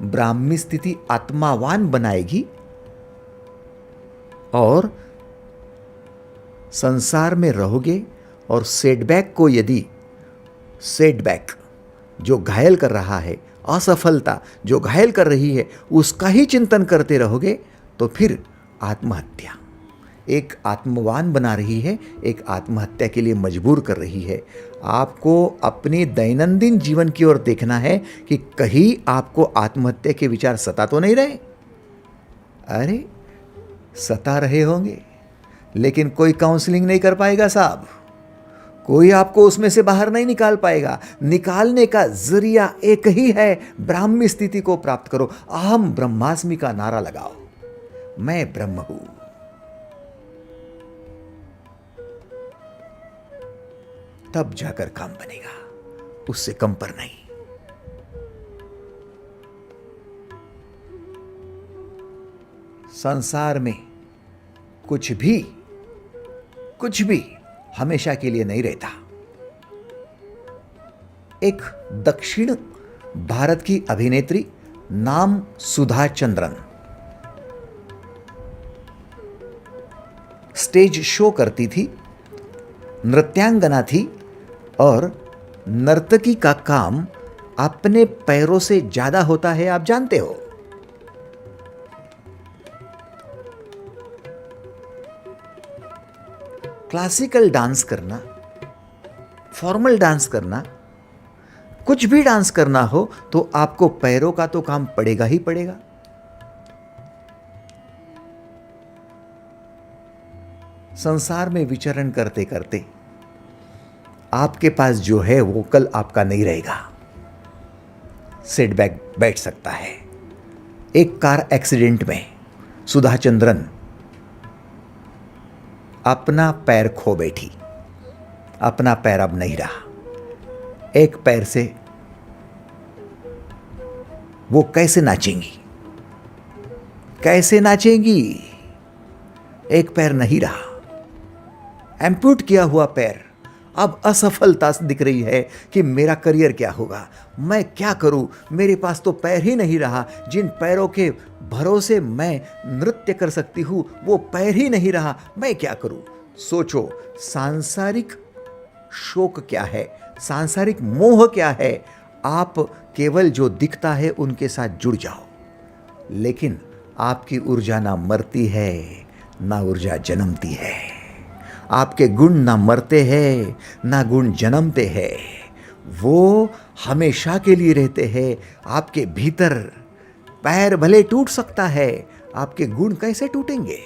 ब्राह्मी स्थिति आत्मावान बनाएगी और संसार में रहोगे और सेटबैक को यदि सेटबैक जो घायल कर रहा है, असफलता जो घायल कर रही है, उसका ही चिंतन करते रहोगे तो फिर आत्महत्या एक आत्मवान बना रही है, एक आत्महत्या के लिए मजबूर कर रही है। आपको अपने दैनंदिन जीवन की ओर देखना है कि कहीं आपको आत्महत्या के विचार सता तो नहीं रहे। अरे सता रहे होंगे, लेकिन कोई काउंसलिंग नहीं कर पाएगा साहब, कोई आपको उसमें से बाहर नहीं निकाल पाएगा। निकालने का जरिया एक ही है, ब्राह्मी स्थिति को प्राप्त करो। अहम ब्रह्मास्मि का नारा लगाओ, मैं ब्रह्म हूं। तब जाकर काम बनेगा, उससे कम पर नहीं। संसार में कुछ भी हमेशा के लिए नहीं रहता। एक दक्षिण भारत की अभिनेत्री नाम सुधा चंद्रन स्टेज शो करती थी, नृत्यांगना थी और नर्तकी का काम अपने पैरों से ज्यादा होता है, आप जानते हो। क्लासिकल डांस करना, फॉर्मल डांस करना, कुछ भी डांस करना हो तो आपको पैरों का तो काम पड़ेगा ही पड़ेगा। संसार में विचरण करते करते आपके पास जो है वो कल आपका नहीं रहेगा, सेटबैक बैठ सकता है। एक कार एक्सीडेंट में सुधा चंद्रन अपना पैर खो बैठी, अपना पैर अब नहीं रहा। एक पैर से वो कैसे नाचेंगी, कैसे नाचेंगी? एक पैर नहीं रहा, एम्प्यूट किया हुआ पैर। अब असफलता दिख रही है कि मेरा करियर क्या होगा, मैं क्या करूं, मेरे पास तो पैर ही नहीं रहा। जिन पैरों के भरोसे मैं नृत्य कर सकती हूं वो पैर ही नहीं रहा, मैं क्या करूं? सोचो, सांसारिक शोक क्या है, सांसारिक मोह क्या है। आप केवल जो दिखता है उनके साथ जुड़ जाओ, लेकिन आपकी ऊर्जा ना मरती है ना ऊर्जा जन्मती है। आपके गुण ना मरते हैं ना गुण जन्मते हैं, वो हमेशा के लिए रहते हैं आपके भीतर। पैर भले टूट सकता है, आपके गुण कैसे टूटेंगे,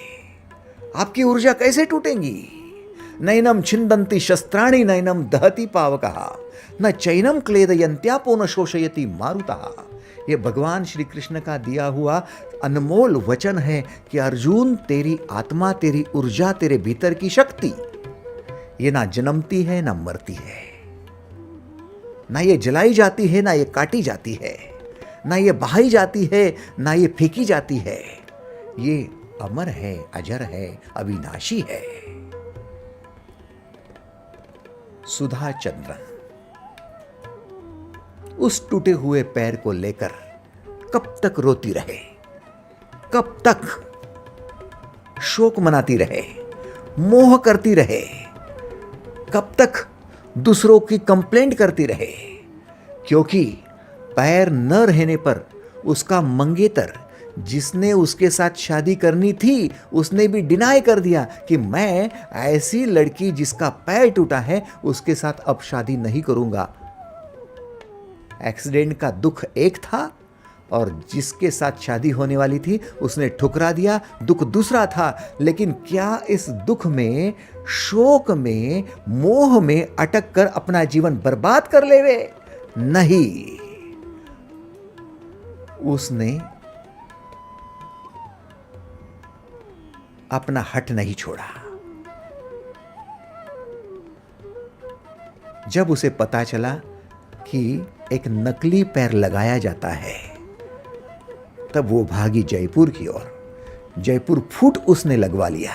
आपकी ऊर्जा कैसे टूटेंगी? नैनम छिंदन्ति शस्त्राणि नैनम दहति पावकः न चैनम क्लेदयन्त्यापो न शोषयति मारुतः। ये भगवान श्री कृष्ण का दिया हुआ अनमोल वचन है कि अर्जुन, तेरी आत्मा, तेरी ऊर्जा, तेरे भीतर की शक्ति ये ना जन्मती है ना मरती है, ना ये जलाई जाती है ना ये काटी जाती है, ना ये बहाई जाती है ना ये फेंकी जाती है। ये अमर है, अजर है, अविनाशी है। सुधा चंद्रन उस टूटे हुए पैर को लेकर कब तक रोती रहे, कब तक शोक मनाती रहे, मोह करती रहे, कब तक दूसरों की कंप्लेंट करती रहे? क्योंकि पैर न रहने पर उसका मंगेतर जिसने उसके साथ शादी करनी थी उसने भी डिनाई कर दिया कि मैं ऐसी लड़की जिसका पैर टूटा है उसके साथ अब शादी नहीं करूंगा। एक्सीडेंट का दुख एक था और जिसके साथ शादी होने वाली थी उसने ठुकरा दिया, दुख दूसरा था। लेकिन क्या इस दुख में, शोक में, मोह में अटक कर अपना जीवन बर्बाद कर लेवे? नहीं, उसने अपना हट नहीं छोड़ा। जब उसे पता चला कि एक नकली पैर लगाया जाता है तब वो भागी जयपुर की ओर। जयपुर फुट उसने लगवा लिया,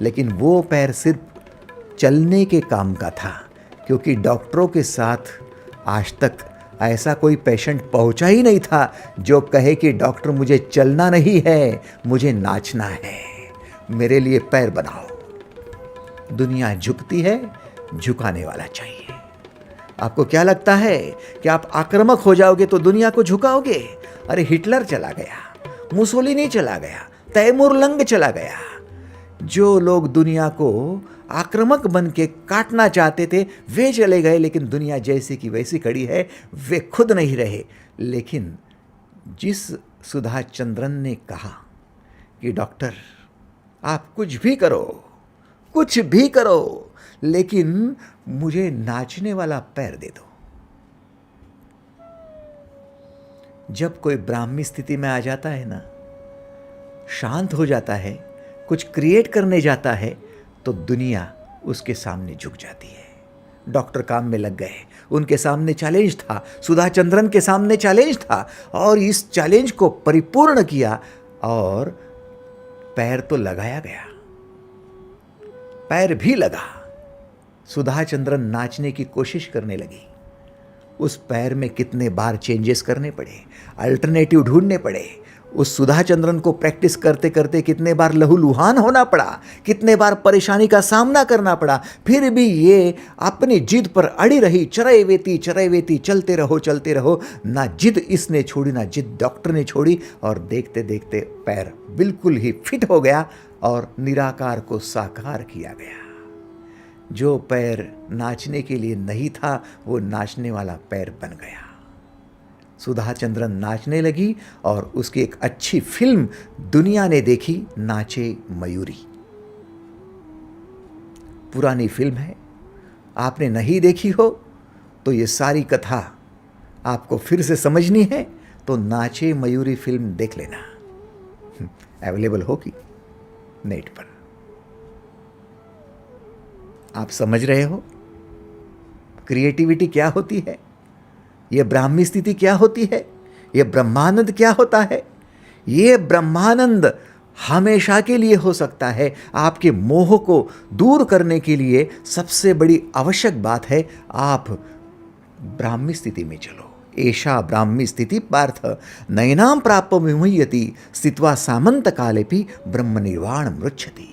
लेकिन वो पैर सिर्फ चलने के काम का था, क्योंकि डॉक्टरों के साथ आज तक ऐसा कोई पेशेंट पहुंचा ही नहीं था जो कहे कि डॉक्टर मुझे चलना नहीं है, मुझे नाचना है, मेरे लिए पैर बनाओ। दुनिया झुकती है, झुकाने वाला चाहिए। आपको क्या लगता है कि आप आक्रामक हो जाओगे तो दुनिया को झुकाओगे? अरे हिटलर चला गया, मुसोलिनी चला गया, तैमूर लंग चला गया। जो लोग दुनिया को आक्रामक बन के काटना चाहते थे वे चले गए, लेकिन दुनिया जैसी की वैसी खड़ी है, वे खुद नहीं रहे। लेकिन जिस सुधा चंद्रन ने कहा कि डॉक्टर आप कुछ भी करो, कुछ भी करो, लेकिन मुझे नाचने वाला पैर दे दो। जब कोई ब्राह्मी स्थिति में आ जाता है ना, शांत हो जाता है, कुछ क्रिएट करने जाता है, तो दुनिया उसके सामने झुक जाती है। डॉक्टर काम में लग गए, उनके सामने चैलेंज था, सुधा चंद्रन के सामने चैलेंज था, और इस चैलेंज को परिपूर्ण किया और पैर तो लगाया गया, पैर भी लगा। सुधा चंद्रन नाचने की कोशिश करने लगी। उस पैर में कितने बार चेंजेस करने पड़े, अल्टरनेटिव ढूंढने पड़े। उस सुधा चंद्रन को प्रैक्टिस करते करते कितने बार लहूलुहान होना पड़ा, कितने बार परेशानी का सामना करना पड़ा, फिर भी ये अपनी जिद पर अड़ी रही। चरैवेती चलते रहो। ना जिद इसने छोड़ी, ना जिद डॉक्टर ने छोड़ी, और देखते देखते पैर बिल्कुल ही फिट हो गया और निराकार को साकार किया गया। जो पैर नाचने के लिए नहीं था वो नाचने वाला पैर बन गया। सुधा चंद्रन नाचने लगी और उसकी एक अच्छी फिल्म दुनिया ने देखी, नाचे मयूरी। पुरानी फिल्म है, आपने नहीं देखी हो तो ये सारी कथा आपको फिर से समझनी है तो नाचे मयूरी फिल्म देख लेना, अवेलेबल होगी नेट पर। आप समझ रहे हो क्रिएटिविटी क्या होती है, ये ब्राह्मी स्थिति क्या होती है, ये ब्रह्मानंद क्या होता है। ये ब्रह्मानंद हमेशा के लिए हो सकता है। आपके मोह को दूर करने के लिए सबसे बड़ी आवश्यक बात है आप ब्राह्मी स्थिति में चलो। एषा ब्राह्मी स्थिति पार्थ नयनां प्राप्य विमुह्यति स्थित्वा सामंत कालेपि ब्रह्म निर्वाण मृच्छति।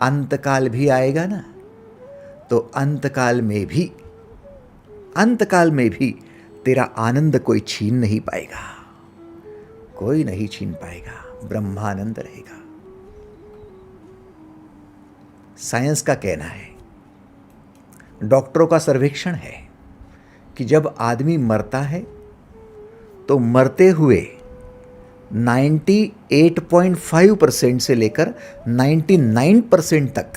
अंतकाल भी आएगा ना, तो अंतकाल में भी तेरा आनंद कोई छीन नहीं पाएगा, कोई नहीं छीन पाएगा, ब्रह्मानंद रहेगा। साइंस का कहना है, डॉक्टरों का सर्वेक्षण है कि जब आदमी मरता है तो मरते हुए 98.5% से लेकर 99% तक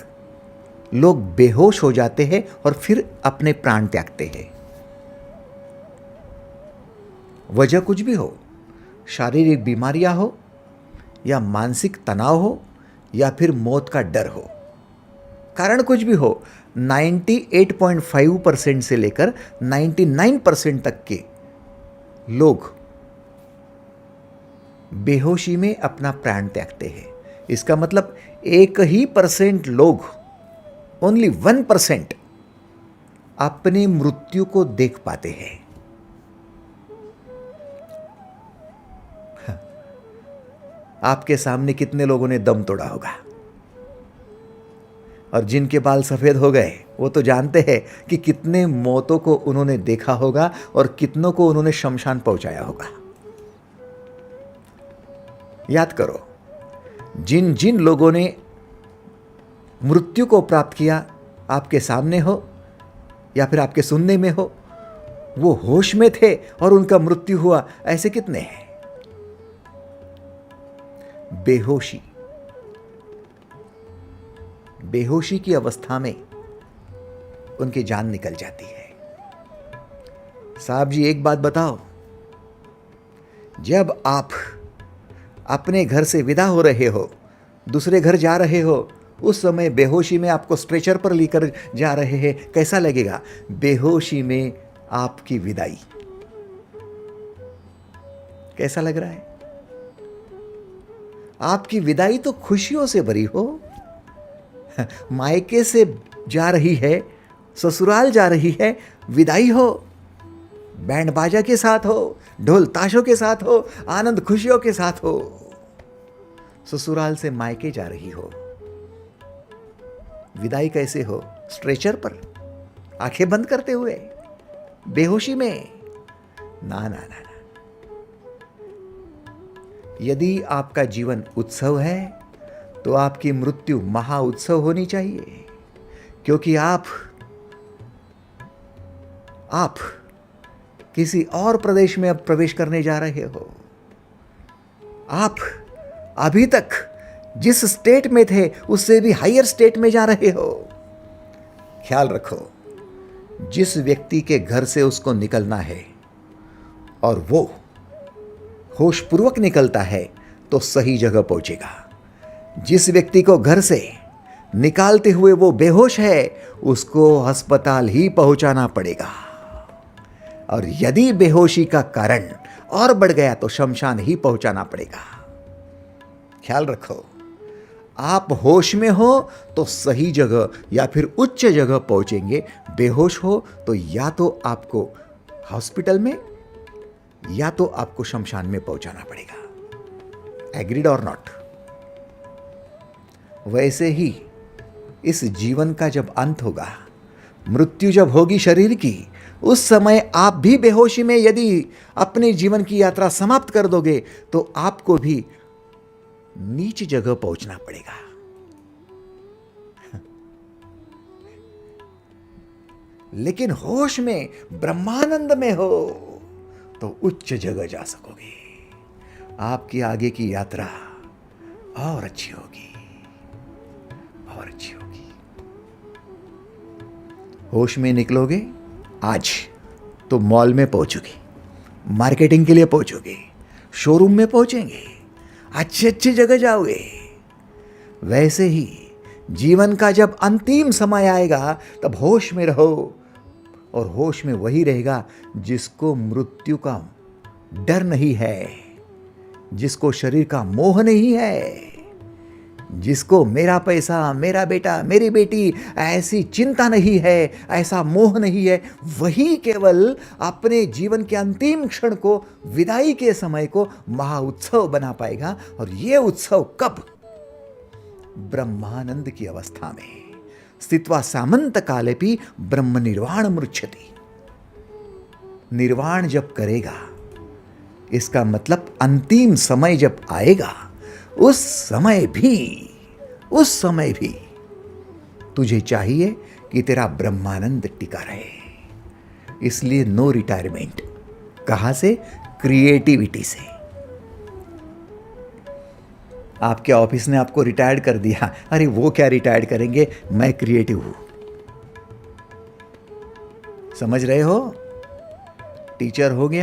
लोग बेहोश हो जाते हैं और फिर अपने प्राण त्यागते हैं। वजह कुछ भी हो, शारीरिक बीमारियां हो या मानसिक तनाव हो या फिर मौत का डर हो, कारण कुछ भी हो, 98.5% से लेकर 99% तक के लोग बेहोशी में अपना प्राण त्यागते हैं। इसका मतलब 1% लोग, ओनली 1% अपनी मृत्यु को देख पाते हैं। आपके सामने कितने लोगों ने दम तोड़ा होगा, और जिनके बाल सफेद हो गए वो तो जानते हैं कि कितने मौतों को उन्होंने देखा होगा और कितनों को उन्होंने शमशान पहुंचाया होगा। याद करो, जिन जिन लोगों ने मृत्यु को प्राप्त किया, आपके सामने हो या फिर आपके सुनने में हो, वो होश में थे और उनका मृत्यु हुआ, ऐसे कितने हैं। बेहोशी की अवस्था में उनकी जान निकल जाती है। साहब जी एक बात बताओ, जब आप अपने घर से विदा हो रहे हो, दूसरे घर जा रहे हो, उस समय बेहोशी में आपको स्ट्रेचर पर लेकर जा रहे हैं, कैसा लगेगा? बेहोशी में आपकी विदाई कैसा लग रहा है? आपकी विदाई तो खुशियों से भरी हो, मायके से जा रही है, ससुराल जा रही है, विदाई हो, बैंड बाजा के साथ हो, ढोल ताशों के साथ हो, आनंद खुशियों के साथ हो, ससुराल से मायके जा रही हो, विदाई कैसे हो? स्ट्रेचर पर, आंखें बंद करते हुए, बेहोशी में? ना ना ना ना। यदि आपका जीवन उत्सव है तो आपकी मृत्यु महा उत्सव होनी चाहिए, क्योंकि आप किसी और प्रदेश में अब प्रवेश करने जा रहे हो। आप अभी तक जिस स्टेट में थे उससे भी हायर स्टेट में जा रहे हो। ख्याल रखो, जिस व्यक्ति के घर से उसको निकलना है और वो होशपूर्वक निकलता है तो सही जगह पहुंचेगा। जिस व्यक्ति को घर से निकालते हुए वो बेहोश है, उसको अस्पताल ही पहुंचाना पड़ेगा, और यदि बेहोशी का कारण और बढ़ गया तो शमशान ही पहुंचाना पड़ेगा। ख्याल रखो, आप होश में हो तो सही जगह या फिर उच्च जगह पहुंचेंगे, बेहोश हो तो या तो आपको हॉस्पिटल में या तो आपको शमशान में पहुंचाना पड़ेगा। एग्रीड और नॉट? वैसे ही इस जीवन का जब अंत होगा, मृत्यु जब होगी शरीर की, उस समय आप भी बेहोशी में यदि अपने जीवन की यात्रा समाप्त कर दोगे तो आपको भी नीच जगह पहुंचना पड़ेगा। लेकिन होश में, ब्रह्मानंद में हो तो उच्च जगह जा सकोगे। आपकी आगे की यात्रा और अच्छी होगी, और अच्छी होगी। होश में निकलोगे आज तो मॉल में पहुंचोगे, मार्केटिंग के लिए पहुंचोगे, शोरूम में पहुंचेंगे, अच्छी अच्छी जगह जाओगे। वैसे ही जीवन का जब अंतिम समय आएगा तब होश में रहो, और होश में वही रहेगा जिसको मृत्यु का डर नहीं है, जिसको शरीर का मोह नहीं है, जिसको मेरा पैसा, मेरा बेटा, मेरी बेटी ऐसी चिंता नहीं है, ऐसा मोह नहीं है, वही केवल अपने जीवन के अंतिम क्षण को, विदाई के समय को महाउत्सव बना पाएगा। और ये उत्सव कब? ब्रह्मानंद की अवस्था में। स्थित्वा सामंत कालेपि ब्रह्म निर्वाण मृच्छति। निर्वाण जब करेगा, इसका मतलब अंतिम समय जब आएगा, उस समय भी तुझे चाहिए कि तेरा ब्रह्मानंद टिका रहे। इसलिए नो रिटायरमेंट। कहां से? क्रिएटिविटी से। आपके ऑफिस ने आपको रिटायर्ड कर दिया, अरे वो क्या रिटायर्ड करेंगे, मैं क्रिएटिव हूं। समझ रहे हो? टीचर हो गए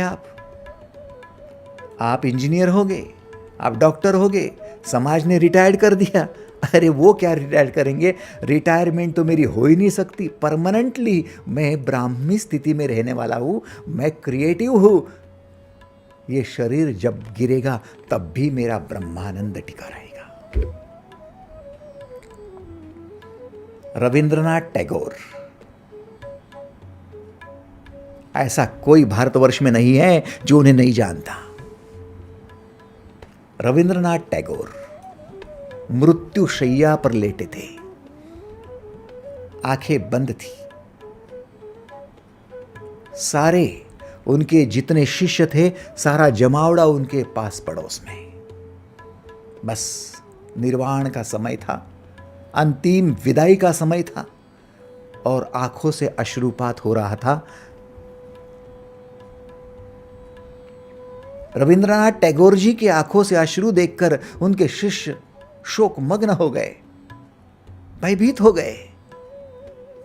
आप इंजीनियर हो गए, आप डॉक्टर हो गए, समाज ने रिटायर्ड कर दिया, अरे वो क्या रिटायर्ड करेंगे, रिटायरमेंट तो मेरी हो ही नहीं सकती। परमानेंटली मैं ब्राह्मी स्थिति में रहने वाला हूं, मैं क्रिएटिव हूं। ये शरीर जब गिरेगा तब भी मेरा ब्रह्मानंद टिका रहेगा। रविंद्रनाथ टैगोर, ऐसा कोई भारतवर्ष में नहीं है जो उन्हें नहीं जानता। रविंद्रनाथ टैगोर मृत्यु शैया पर लेटे थे, आंखें बंद थी। सारे उनके जितने शिष्य थे, सारा जमावड़ा उनके पास पड़ोस में। बस निर्वाण का समय था, अंतिम विदाई का समय था, और आंखों से अश्रुपात हो रहा था। रविंद्रनाथ टैगोर जी की आंखों से अश्रु देखकर उनके शिष्य शोकमग्न हो गए, भयभीत हो गए।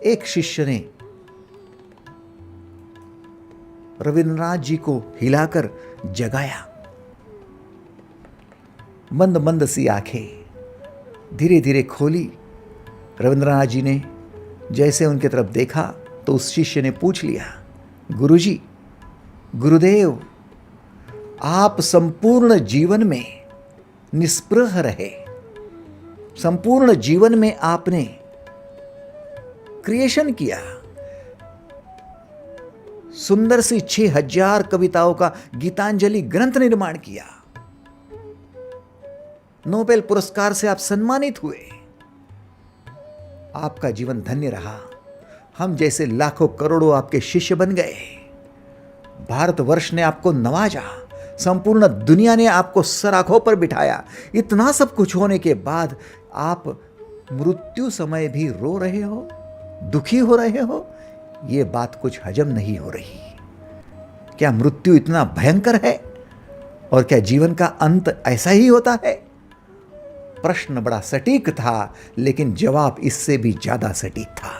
एक शिष्य ने रविंद्रनाथ जी को हिलाकर जगाया। मंद मंद सी आंखें धीरे धीरे खोली। रविंद्रनाथ जी ने जैसे उनके तरफ देखा तो उस शिष्य ने पूछ लिया, गुरुजी, गुरुदेव, आप संपूर्ण जीवन में निस्पृह रहे, संपूर्ण जीवन में आपने क्रिएशन किया, सुंदर सी 6000 कविताओं का गीतांजलि ग्रंथ निर्माण किया, नोबेल पुरस्कार से आप सम्मानित हुए, आपका जीवन धन्य रहा। हम जैसे लाखों करोड़ों आपके शिष्य बन गए, भारतवर्ष ने आपको नवाजा, संपूर्ण दुनिया ने आपको सराखों पर बिठाया। इतना सब कुछ होने के बाद आप मृत्यु समय भी रो रहे हो, दुखी हो रहे हो, ये बात कुछ हजम नहीं हो रही। क्या मृत्यु इतना भयंकर है? और क्या जीवन का अंत ऐसा ही होता है? प्रश्न बड़ा सटीक था, लेकिन जवाब इससे भी ज्यादा सटीक था।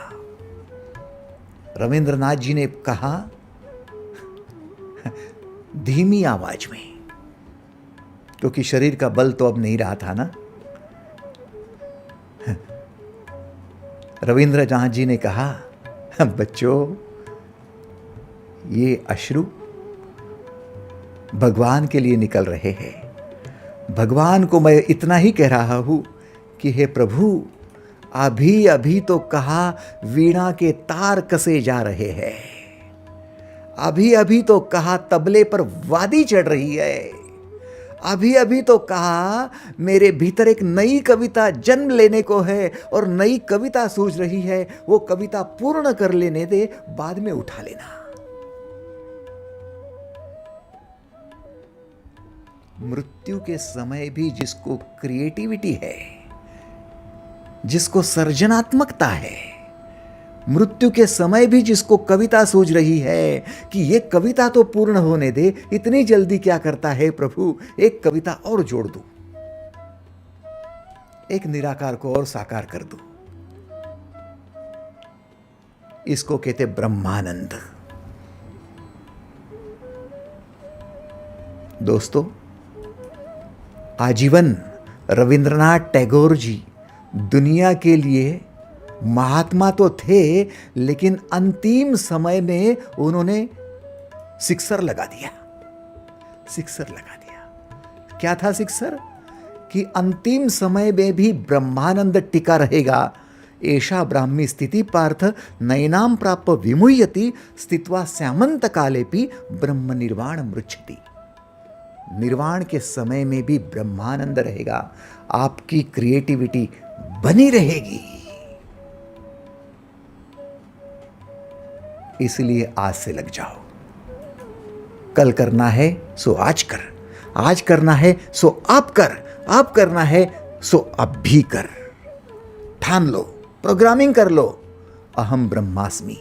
रविंद्रनाथ जी ने कहा धीमी आवाज में, क्योंकि शरीर का बल तो अब नहीं रहा था ना। रविंद्रनाथ जी ने कहा, बच्चों, ये अश्रु भगवान के लिए निकल रहे हैं। भगवान को मैं इतना ही कह रहा हूं कि हे प्रभु, अभी अभी तो कहा वीणा के तार कसे जा रहे हैं, अभी अभी तो कहा तबले पर वादी चढ़ रही है, अभी अभी तो कहा मेरे भीतर एक नई कविता जन्म लेने को है और नई कविता सूझ रही है, वो कविता पूर्ण कर लेने दे, बाद में उठा लेना। मृत्यु के समय भी जिसको क्रिएटिविटी है, जिसको सृजनात्मकता है, मृत्यु के समय भी जिसको कविता सूझ रही है कि ये कविता तो पूर्ण होने दे, इतनी जल्दी क्या करता है प्रभु, एक कविता और जोड़ दूं, एक निराकार को और साकार कर दूं। इसको कहते ब्रह्मानंद। दोस्तों, आजीवन रविंद्रनाथ टैगोर जी दुनिया के लिए महात्मा तो थे, लेकिन अंतिम समय में उन्होंने सिक्सर लगा दिया। सिक्सर लगा दिया। क्या था सिक्सर? कि अंतिम समय में भी ब्रह्मानंद टिका रहेगा। एषा ब्राह्मी स्थिति पार्थ नैनाम प्राप्त विमुह्यति स्थित्वा स्यामंत कालेपि ब्रह्म निर्वाण मृच्छति। निर्वाण के समय में भी ब्रह्मानंद रहेगा, आपकी क्रिएटिविटी बनी रहेगी। इसलिए आज से लग जाओ। कल करना है सो आज कर, आज करना है सो अब कर, अब करना है सो अब भी कर। ठान लो, प्रोग्रामिंग कर लो। अहम ब्रह्मास्मि,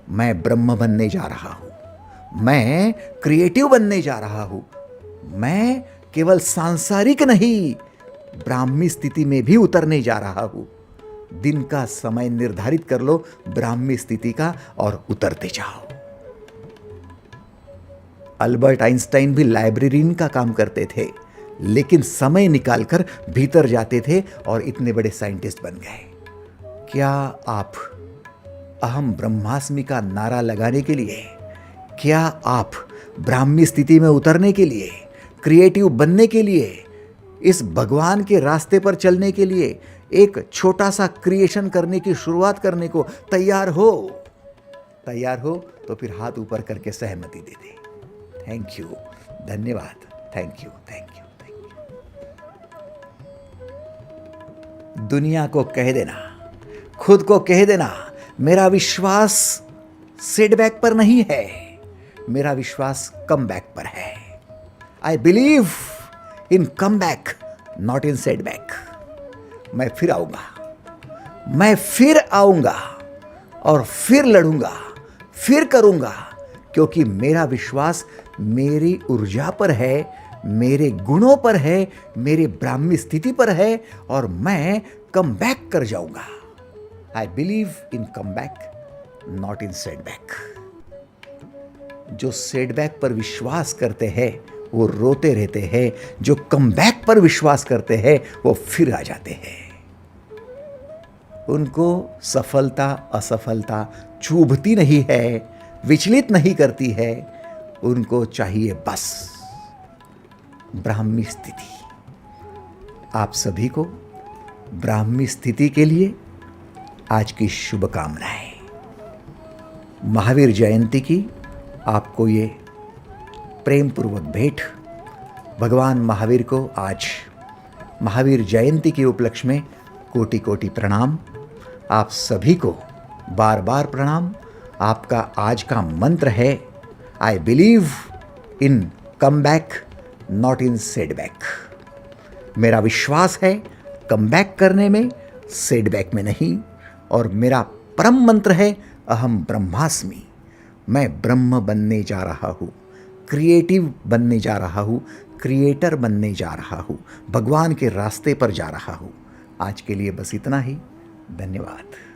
मैं ब्रह्म बनने जा रहा हूं, मैं क्रिएटिव बनने जा रहा हूं, मैं केवल सांसारिक नहीं, ब्राह्मी स्थिति में भी उतरने जा रहा हूं। दिन का समय निर्धारित कर लो ब्राह्मी स्थिति का और उतरते जाओ। अल्बर्ट आइंस्टाइन भी लाइब्रेरियन का काम करते थे, लेकिन समय निकालकर भीतर जाते थे और इतने बड़े साइंटिस्ट बन गए। क्या आप अहम ब्रह्मास्मि का नारा लगाने के लिए, क्या आप ब्राह्मी स्थिति में उतरने के लिए, क्रिएटिव बनने के लिए, इस भगवान के रास्ते पर चलने के लिए, एक छोटा सा क्रिएशन करने की शुरुआत करने को तैयार हो? तैयार हो तो फिर हाथ ऊपर करके सहमति दे दे। थैंक यू, धन्यवाद, thank you, thank you, thank you. दुनिया को कह देना, खुद को कह देना, मेरा विश्वास सेटबैक पर नहीं है, मेरा विश्वास कमबैक पर है। I believe in comeback, not in setback. मैं फिर आऊंगा, मैं फिर आऊंगा और फिर लड़ूंगा, फिर करूंगा, क्योंकि मेरा विश्वास मेरी ऊर्जा पर है, मेरे गुणों पर है, मेरी ब्राह्मी स्थिति पर है और मैं कम बैक कर जाऊंगा। I believe in come back, not in setback. जो सेटबैक पर विश्वास करते हैं वो रोते रहते हैं, जो कमबैक पर विश्वास करते हैं वो फिर आ जाते हैं। उनको सफलता असफलता चुभती नहीं है, विचलित नहीं करती है, उनको चाहिए बस ब्राह्मी स्थिति। आप सभी को ब्राह्मी स्थिति के लिए आज की शुभकामनाएं। महावीर जयंती की आपको ये प्रेम पूर्वक भेंट। भगवान महावीर को आज महावीर जयंती के उपलक्ष्य में कोटि कोटि प्रणाम। आप सभी को बार बार प्रणाम। आपका आज का मंत्र है, I believe in come back not in setback. मेरा विश्वास है कम बैक करने में, सेटबैक में नहीं। और मेरा परम मंत्र है, अहम ब्रह्मास्मि। मैं ब्रह्म बनने जा रहा हूँ, क्रिएटिव बनने जा रहा हूँ, क्रिएटर बनने जा रहा हूँ, भगवान के रास्ते पर जा रहा हूँ। आज के लिए बस इतना ही। धन्यवाद।